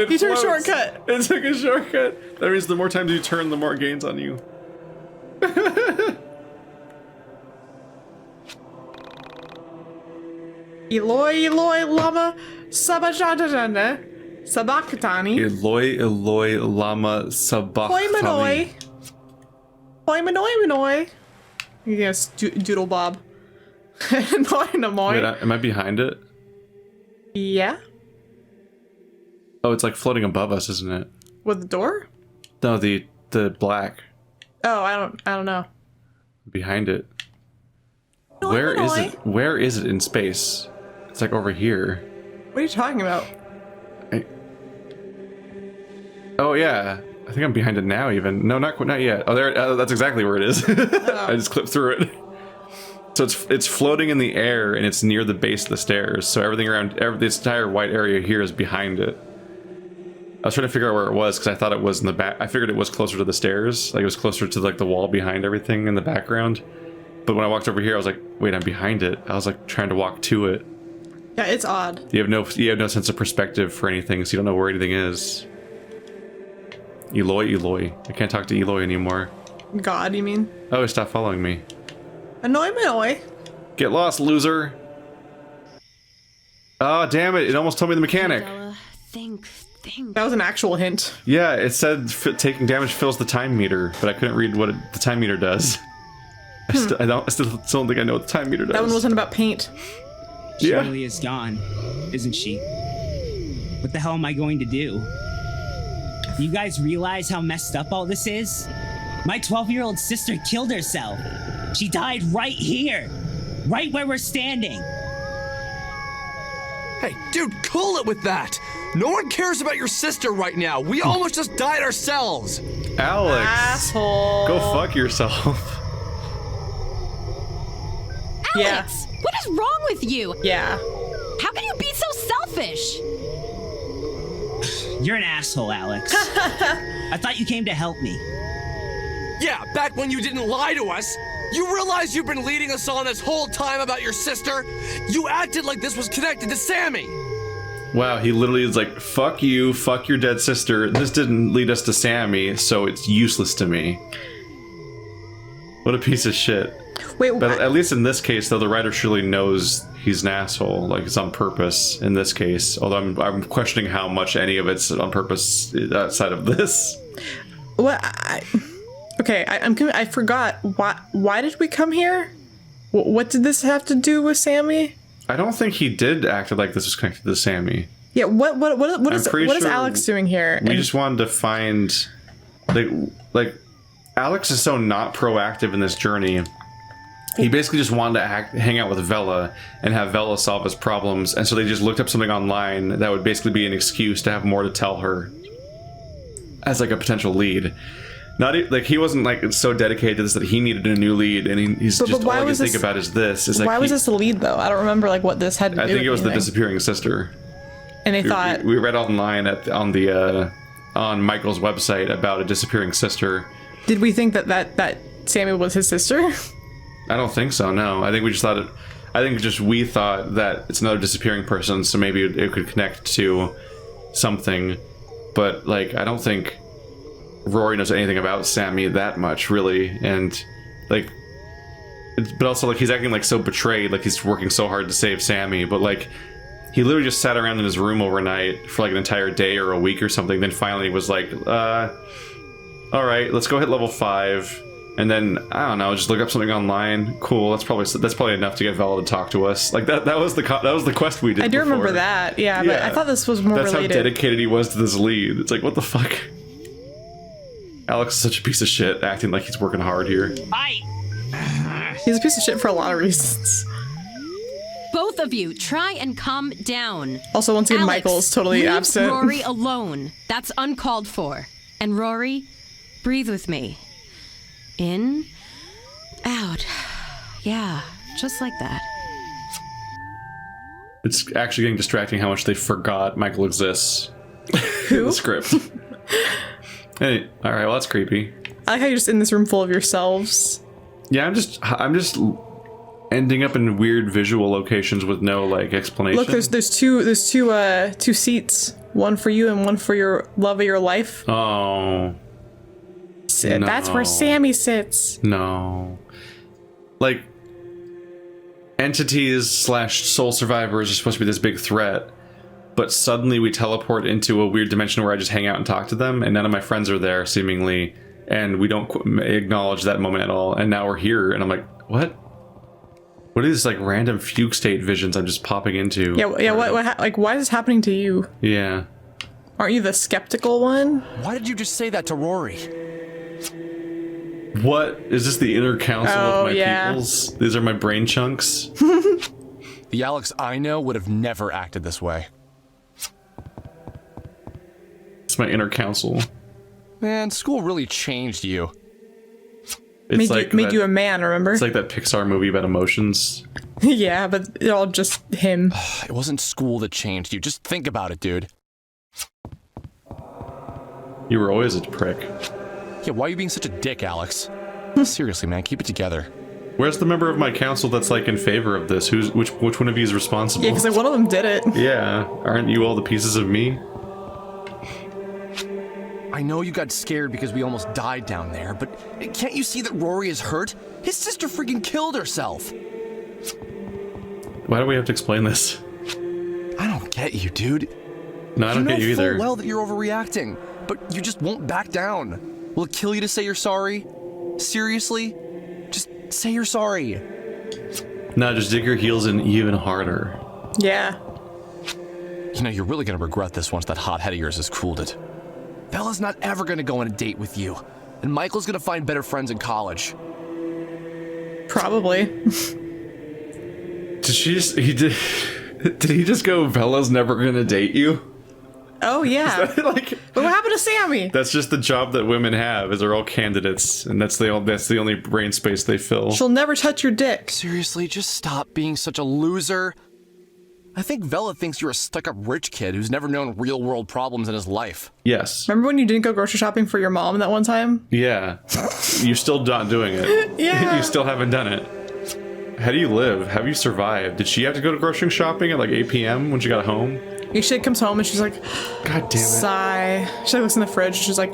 he took a shortcut. It took a shortcut. That means the more times you turn, the more it gains on you. Eloi lama sabajadana sabakatani. Eloi lama sabachthani. Hoi manoi. Yes, doodle bob. Wait, am I behind it? Yeah. Oh, it's like floating above us, isn't it? With the door? No, the black. Oh, I don't know. Behind it. Where is it? Where is it in space? It's like over here. What are you talking about? Oh yeah, I think I'm behind it now. Even no, not yet. Oh, there. That's exactly where it is. I just clipped through it. So it's floating in the air and it's near the base of the stairs. So everything around this entire white area here is behind it. I was trying to figure out where it was because I thought it was in the back. I figured it was closer to the stairs, like it was closer to like the wall behind everything in the background. But when I walked over here, I was like, wait, I'm behind it. I was like trying to walk to it. Yeah, it's odd. You have no sense of perspective for anything, so you don't know where anything is. Eloi. I can't talk to Eloi anymore. God, you mean? Oh, stop following me. Annoy. Get lost, loser. Oh, damn it. It almost told me the mechanic. Think. That was an actual hint. Yeah, it said taking damage fills the time meter, but I couldn't read what the time meter does. I still don't think I know what the time meter does. That one wasn't about paint. She really is gone, isn't she? What the hell am I going to do? You guys realize how messed up all this is? My 12-year-old sister killed herself. She died right here. Right where we're standing. Hey, dude, cool it with that. No one cares about your sister right now. We almost just died ourselves. Alex. Asshole. Go fuck yourself. Alex, what is wrong with you? Yeah. How can you be so selfish? You're an asshole, Alex. I thought you came to help me. Yeah, back when you didn't lie to us. You realize you've been leading us on this whole time about your sister? You acted like this was connected to Sammy. Wow, he literally is like, fuck you, fuck your dead sister. This didn't lead us to Sammy, so it's useless to me. What a piece of shit. Wait, but at least in this case, though, the writer surely knows he's an asshole. Like, it's on purpose in this case. Although I'm questioning how much any of it's on purpose outside of this. What? I forgot. Why did we come here? What did this have to do with Sammy? I don't think he did act like this was connected to Sammy. Yeah. What is Alex doing here? We just wanted to find, like, Alex is so not proactive in this journey. He basically just wanted to hang out with Vela and have Vela solve his problems, and so they just looked up something online that would basically be an excuse to have more to tell her as like a potential lead. Not like he wasn't like so dedicated to this that he needed a new lead, and he's just all I can think about is this. Is why was this the lead though? I don't remember like what this had to do. I think it was the disappearing sister. And they thought we read online on Michael's website about a disappearing sister. Did we think that Sammy was his sister? I don't think so. No, I think we just thought it. I think just we thought that it's another disappearing person, so maybe it could connect to something. But like, I don't think Rory knows anything about Sammy that much, really, and like, but also like he's acting like so betrayed, like he's working so hard to save Sammy, but like he literally just sat around in his room overnight for like an entire day or a week or something. Then finally was like, all right, let's go hit level 5. And then, I don't know, just look up something online. Cool, that's probably enough to get Vela to talk to us. Like, that was the quest we did. I do remember that, yeah, but I thought this was more related. That's how dedicated he was to this lead. It's like, what the fuck? Alex is such a piece of shit, acting like he's working hard here. He's a piece of shit for a lot of reasons. Both of you, try and calm down. Also, once again, Alex, Michael's totally leave absent. Rory alone. That's uncalled for. And Rory, breathe with me. In, out. Yeah, just like that. It's actually getting distracting how much they forgot Michael exists. Who? In the script. Hey, alright, well that's creepy. I like how you're just in this room full of yourselves. Yeah, I'm just ending up in weird visual locations with no like explanation. Look, there's two seats. One for you and one for your love of your life. Oh. No. That's where Sammy sits. No. Like, entities / soul survivors are supposed to be this big threat, but suddenly we teleport into a weird dimension where I just hang out and talk to them, and none of my friends are there, seemingly, and we don't acknowledge that moment at all, and now we're here, and I'm like, what? What are these, like, random fugue state visions I'm just popping into? Yeah, why is this happening to you? Yeah. Aren't you the skeptical one? Why did you just say that to Rory? What? Is this the inner council of my peoples? These are my brain chunks? The Alex I know would have never acted this way. It's my inner council. Man, school really changed you. It's made you a man, remember? It's like that Pixar movie about emotions. Yeah, but they're all just him. It wasn't school that changed you. Just think about it, dude. You were always a prick. Yeah, why are you being such a dick, Alex? Seriously, man, keep it together. Where's the member of my council that's like in favor of this? Which one of you is responsible? Yeah, because like one of them did it. Yeah, aren't you all the pieces of me? I know you got scared because we almost died down there, but can't you see that Rory is hurt? His sister freaking killed herself. Why do we have to explain this? I don't get you, dude. No, I don't get you either. You know full well that you're overreacting, but you just won't back down. Will it kill you to say you're sorry? Seriously? Just say you're sorry. No, just dig your heels in even harder. Yeah. You know, you're really gonna regret this once that hot head of yours has cooled it. Bella's not ever gonna go on a date with you, and Michael's gonna find better friends in college. Probably. Did he just go, Bella's never gonna date you? Oh yeah. But what happened to Sammy? That's just the job that women have, is they're all candidates, and that's the only brain space they fill. She'll never touch your dick. Seriously, just stop being such a loser. I think Vela thinks you're a stuck-up rich kid who's never known real-world problems in his life. Yes. Remember when you didn't go grocery shopping for your mom that one time? Yeah. You're still not doing it. Yeah. You still haven't done it. How do you live? How have you survived? Did she have to go to grocery shopping at like 8 p.m. when she got home? She comes home and she's like, God damn it. Sigh. She looks in the fridge and she's like,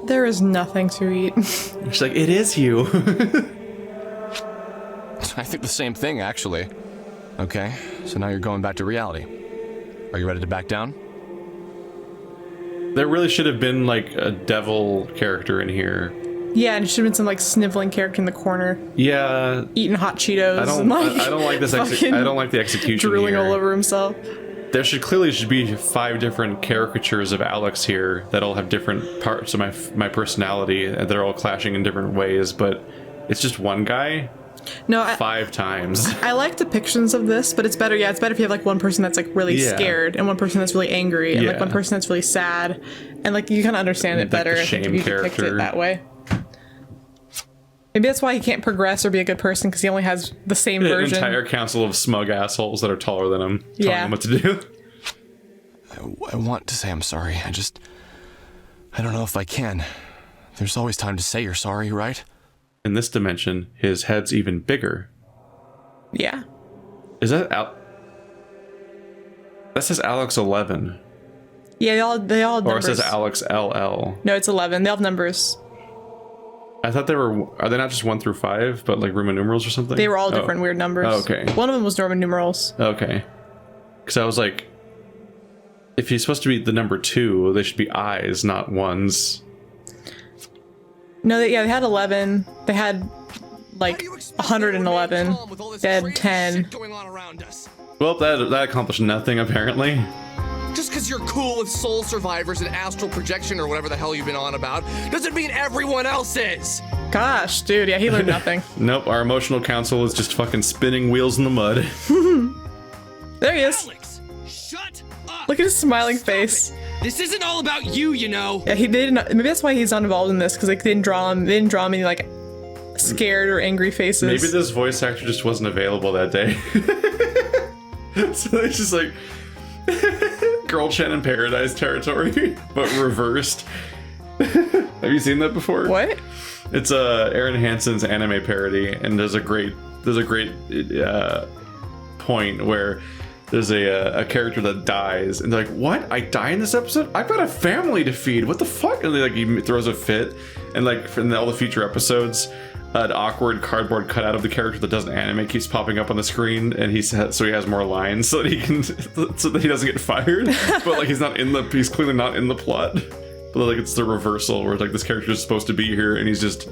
there is nothing to eat. She's like, it is you. I think the same thing, actually. Okay, so now you're going back to reality. Are you ready to back down? There really should have been like a devil character in here. Yeah, and it should have been some like sniveling character in the corner. Yeah. Eating hot Cheetos. I don't like this. I don't like the execution. Drooling here. all over himself. There should be 5 different caricatures of Alex here that all have different parts of my personality, and they're all clashing in different ways. But it's just one guy. No, 5 times. I like depictions of this, but it's better. Yeah, it's better if you have like one person that's like really scared and one person that's really angry and like one person that's really sad, and like you kind of understand it better if you depict it that way. Maybe that's why he can't progress or be a good person, because he only has the same version. An entire council of smug assholes that are taller than him, telling him what to do. I want to say I'm sorry. I don't know if I can. There's always time to say you're sorry, right? In this dimension, his head's even bigger. Yeah. Is that that says Alex 11. Yeah, they all have numbers. Or it says Alex LL. No, it's 11. They all have numbers. I thought are they not just 1 through 5, but like Roman numerals or something? They were all different weird numbers. Oh, okay. One of them was Roman numerals. Okay. Because I was like, if he's supposed to be the number 2, they should be I's, not 1's. No, they had 11. They had like 111. They had 10. Well, that accomplished nothing apparently. Just because you're cool with soul survivors and astral projection or whatever the hell you've been on about, doesn't mean everyone else is. Gosh, dude, yeah, he learned nothing. Nope, our emotional council is just fucking spinning wheels in the mud. There he is. Alex, shut up. Look at his smiling face. This isn't all about you, you know. Yeah, he didn't. Maybe that's why he's not involved in this, because like they didn't draw him any like scared or angry faces. Maybe this voice actor just wasn't available that day. So it's just like Girl Chen in Paradise territory, but reversed. Have you seen that before? What? It's Aaron Hansen's anime parody, and there's a great point where there's a character that dies, and they're like, "What? I die in this episode? I've got a family to feed. What the fuck?" And he throws a fit, and like in all the future episodes, an awkward cardboard cutout of the character that doesn't animate keeps popping up on the screen, and he has more lines so that he doesn't get fired. But like he's clearly not in the plot. But like it's the reversal where like this character is supposed to be here and he's just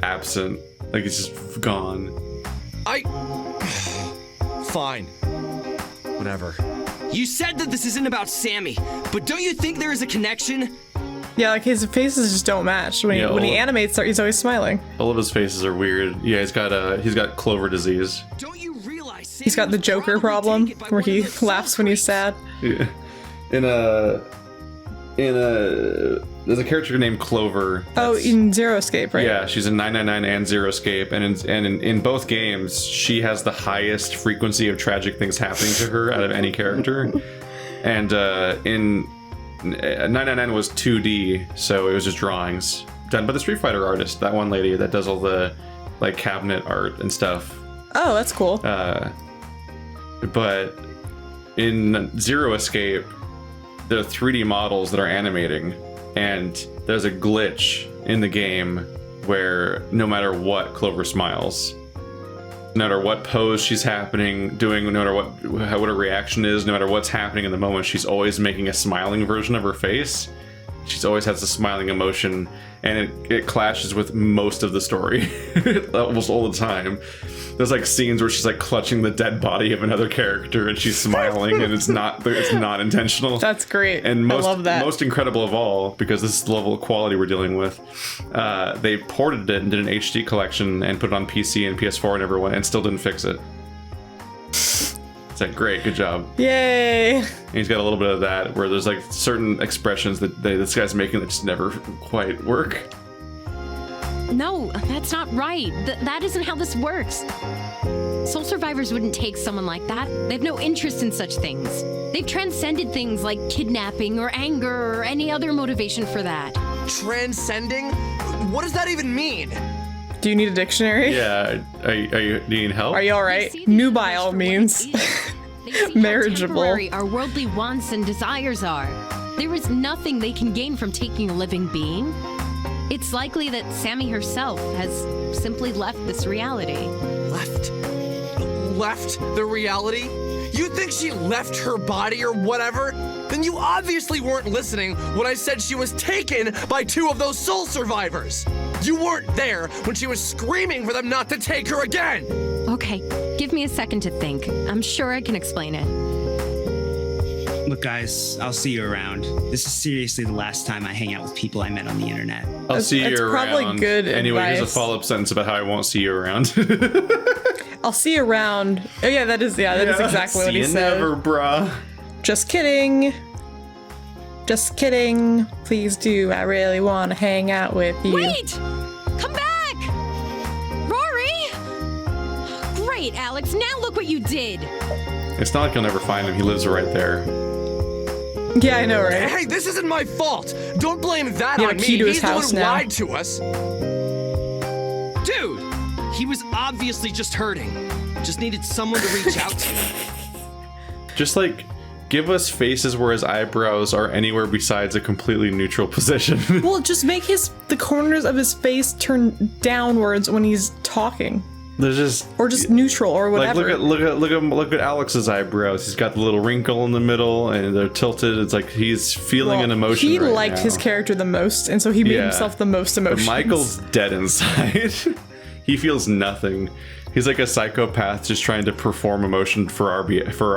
absent, like he's just gone. Fine. Whatever. You said that this isn't about Sammy, but don't you think there is a connection? Yeah, like his faces just don't match. When he animates, he's always smiling. All of his faces are weird. Yeah, he's got Clover disease. Don't you realize he's got the Joker problem where he laughs when he's sad. Yeah. There's a character named Clover. Oh, in Zero Escape, right? Yeah, she's in 999 and Zero Escape, and in both games, she has the highest frequency of tragic things happening to her out of any character. And in 999 was 2D, so it was just drawings done by the Street Fighter artist, that one lady that does all the like cabinet art and stuff. Oh, that's cool. But in Zero Escape, there are 3D models that are animating, and there's a glitch in the game where no matter what, Clover smiles. No matter what pose she's doing, no matter what her reaction is, no matter what's happening in the moment, she's always making a smiling version of her face. She always has a smiling emotion, and it clashes with most of the story, almost all the time. There's like scenes where she's like clutching the dead body of another character, and she's smiling, and it's not intentional. That's great. And I love that. Most incredible of all, because this is the level of quality we're dealing with, they ported it and did an HD collection and put it on PC and PS4 and everyone, and still didn't fix it. It's like, great, good job. Yay! And he's got a little bit of that, where there's like certain expressions that this guy's making that just never quite work. No, that's not right. That isn't how this works. Soul survivors wouldn't take someone like that. They have no interest in such things. They've transcended things like kidnapping or anger or any other motivation for that. Transcending? What does that even mean? Do you need a dictionary? Yeah, do you need help? Are you alright? Nubile means marriageable. How temporary our worldly wants and desires are. There is nothing they can gain from taking a living being. It's likely that Sammy herself has simply left this reality. Left the reality? You think she left her body or whatever? Then you obviously weren't listening when I said she was taken by 2 of those soul survivors. You weren't there when she was screaming for them not to take her again. Okay, give me a second to think. I'm sure I can explain it. Look, guys, I'll see you around. This is seriously the last time I hang out with people I met on the internet. I'll see you around. Probably good Anyway, advice. here's a follow-up sentence about how I won't see you around. I'll see you around. Oh yeah, that is exactly what he said. See you never, brah. Just kidding. Just kidding. Please do. I really want to hang out with you. Wait! Come back! Rory! Great, Alex. Now look what you did. It's not like you'll never find him. He lives right there. Yeah, I know, right? Hey, this isn't my fault. Don't blame that You on have a me. key to his He's the one house who now. lied to us. Dude, he was obviously just hurting. Just needed someone to reach out to. Just like, give us faces where his eyebrows are anywhere besides a completely neutral position. Well, just make the corners of his face turn downwards when he's talking. There's just neutral or whatever. Like look at Alex's eyebrows. He's got the little wrinkle in the middle and they're tilted. It's like he's feeling an emotion. He right liked now. his character the most, and so he made himself the most emotional. Michael's dead inside. He feels nothing. He's like a psychopath just trying to perform emotion for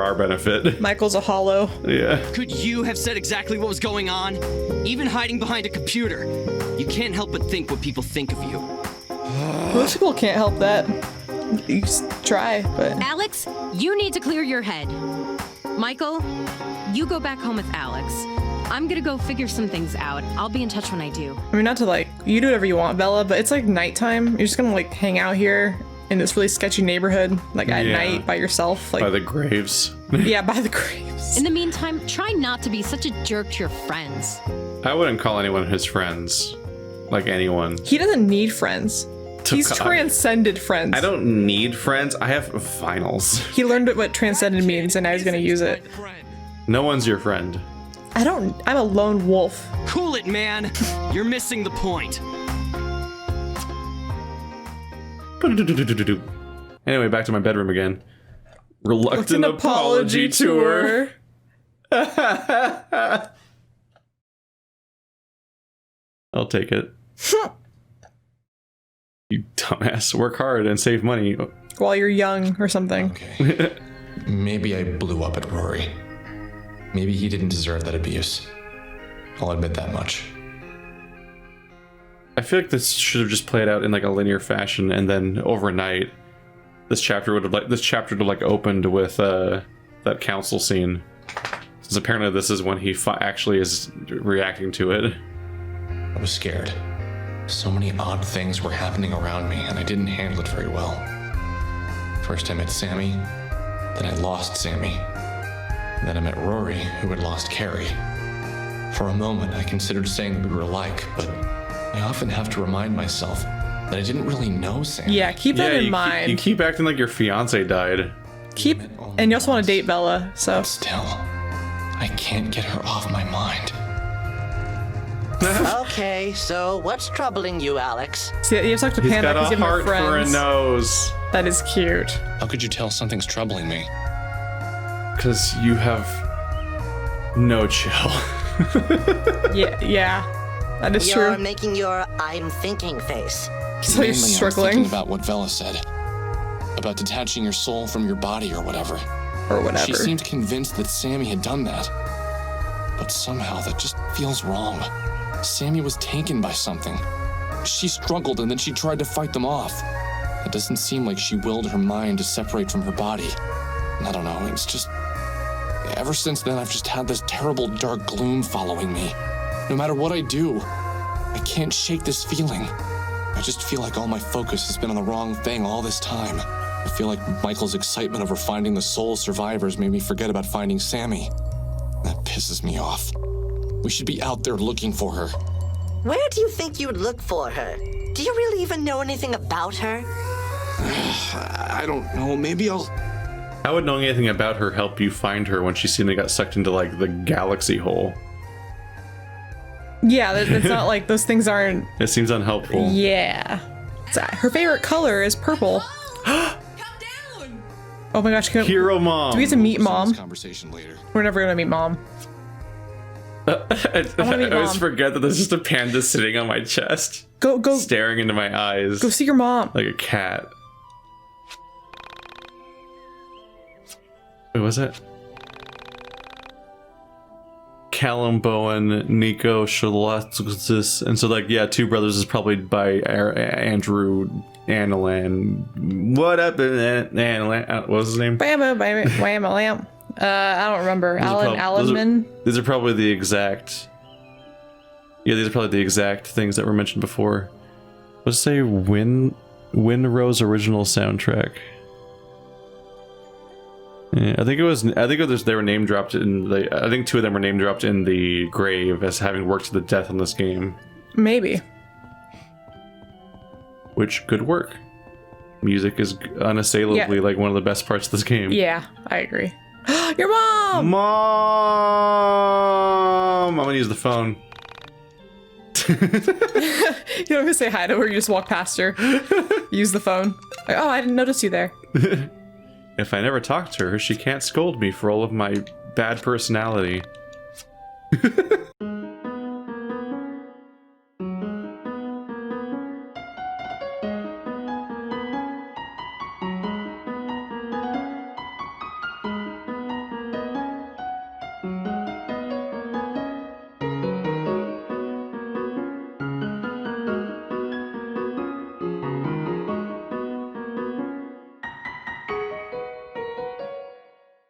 our benefit. Michael's a hollow. Yeah. Could you have said exactly what was going on? Even hiding behind a computer. You can't help but think what people think of you. Most people can't help that. You just try, but... Alex, you need to clear your head. Michael, you go back home with Alex. I'm gonna go figure some things out. I'll be in touch when I do. I mean, not to you do whatever you want, Bella, but it's like nighttime. You're just gonna hang out here in this really sketchy neighborhood, at night by yourself. By the graves. Yeah, by the graves. In the meantime, try not to be such a jerk to your friends. I wouldn't call anyone his friends. Like anyone. He doesn't need friends. He's transcended friends. I don't need friends. I have finals. He learned what transcended means and now he's gonna use it. No one's your friend. I'm a lone wolf. Cool it, man. You're missing the point. Anyway, back to my bedroom again. Reluctant apology tour. I'll take it. You dumbass. Work hard and save money. While you're young or something. Okay. Maybe I blew up at Rory. Maybe he didn't deserve that abuse. I'll admit that much. I feel like this should have just played out in like a linear fashion, and then overnight, this chapter would have opened with that council scene. Since apparently this is when he actually is reacting to it. I was scared. So many odd things were happening around me, and I didn't handle it very well. First I met Sammy, then I lost Sammy. Then I met Rory, who had lost Carrie. For a moment, I considered saying we were alike, but I often have to remind myself that I didn't really know Sammy. Yeah, keep that in mind. You keep acting like your fiance died. And you also want to date Bella, so. But still, I can't get her off my mind. Okay, so what's troubling you, Alex? See, you have to talk to Panda because you have more friends. For a nose. That is cute. How could you tell something's troubling me? Because you have no chill. yeah, that is true. You're making your I'm thinking face. So you're struggling. I'm thinking about what Vela said. About detaching your soul from your body or whatever. She seemed convinced that Sammy had done that. But somehow that just feels wrong. Sammy was taken by something. She struggled and then she tried to fight them off. It doesn't seem like she willed her mind to separate from her body. I don't know, it's just... Ever since then, I've just had this terrible dark gloom following me. No matter what I do, I can't shake this feeling. I just feel like all my focus has been on the wrong thing all this time. I feel like Michael's excitement over finding the soul survivors made me forget about finding Sammy. That pisses me off. We should be out there looking for her. Where do you think you'd look for her? Do you really even know anything about her? I don't know, maybe I'll... How would knowing anything about her help you find her when she seemingly got sucked into, like, the galaxy hole? Yeah, it's not like those things aren't... It seems unhelpful. Yeah. Her favorite color is purple. Oh my gosh, Hero Mom. Do we get to meet Mom? Conversation later. We're never gonna meet Mom. I always forget that there's just a panda sitting on my chest. Go. Staring into my eyes. Go see your mom. Like a cat. Wait, was it? Callum Bowen, Nico Shalatzis, and so like yeah, Two Brothers is probably by Andrew Anilan. What up, Anilan? What was his name? Wham-a-lamp. I don't remember. Alan Allenman. These are probably the exact. Yeah, these are probably the exact things that were mentioned before. Let's say Winrow's original soundtrack. Yeah, I think it was. They were name dropped in the. I think two of them were name dropped in the grave as having worked to the death on this game. Maybe. Which could work. Music is unassailably like one of the best parts of this game. Yeah, I agree. Your mom! Mom! I'm gonna use the phone. You don't even say hi to her, you just walk past her. Use the phone. Like, oh, I didn't notice you there. If I never talk to her, she can't scold me for all of my bad personality.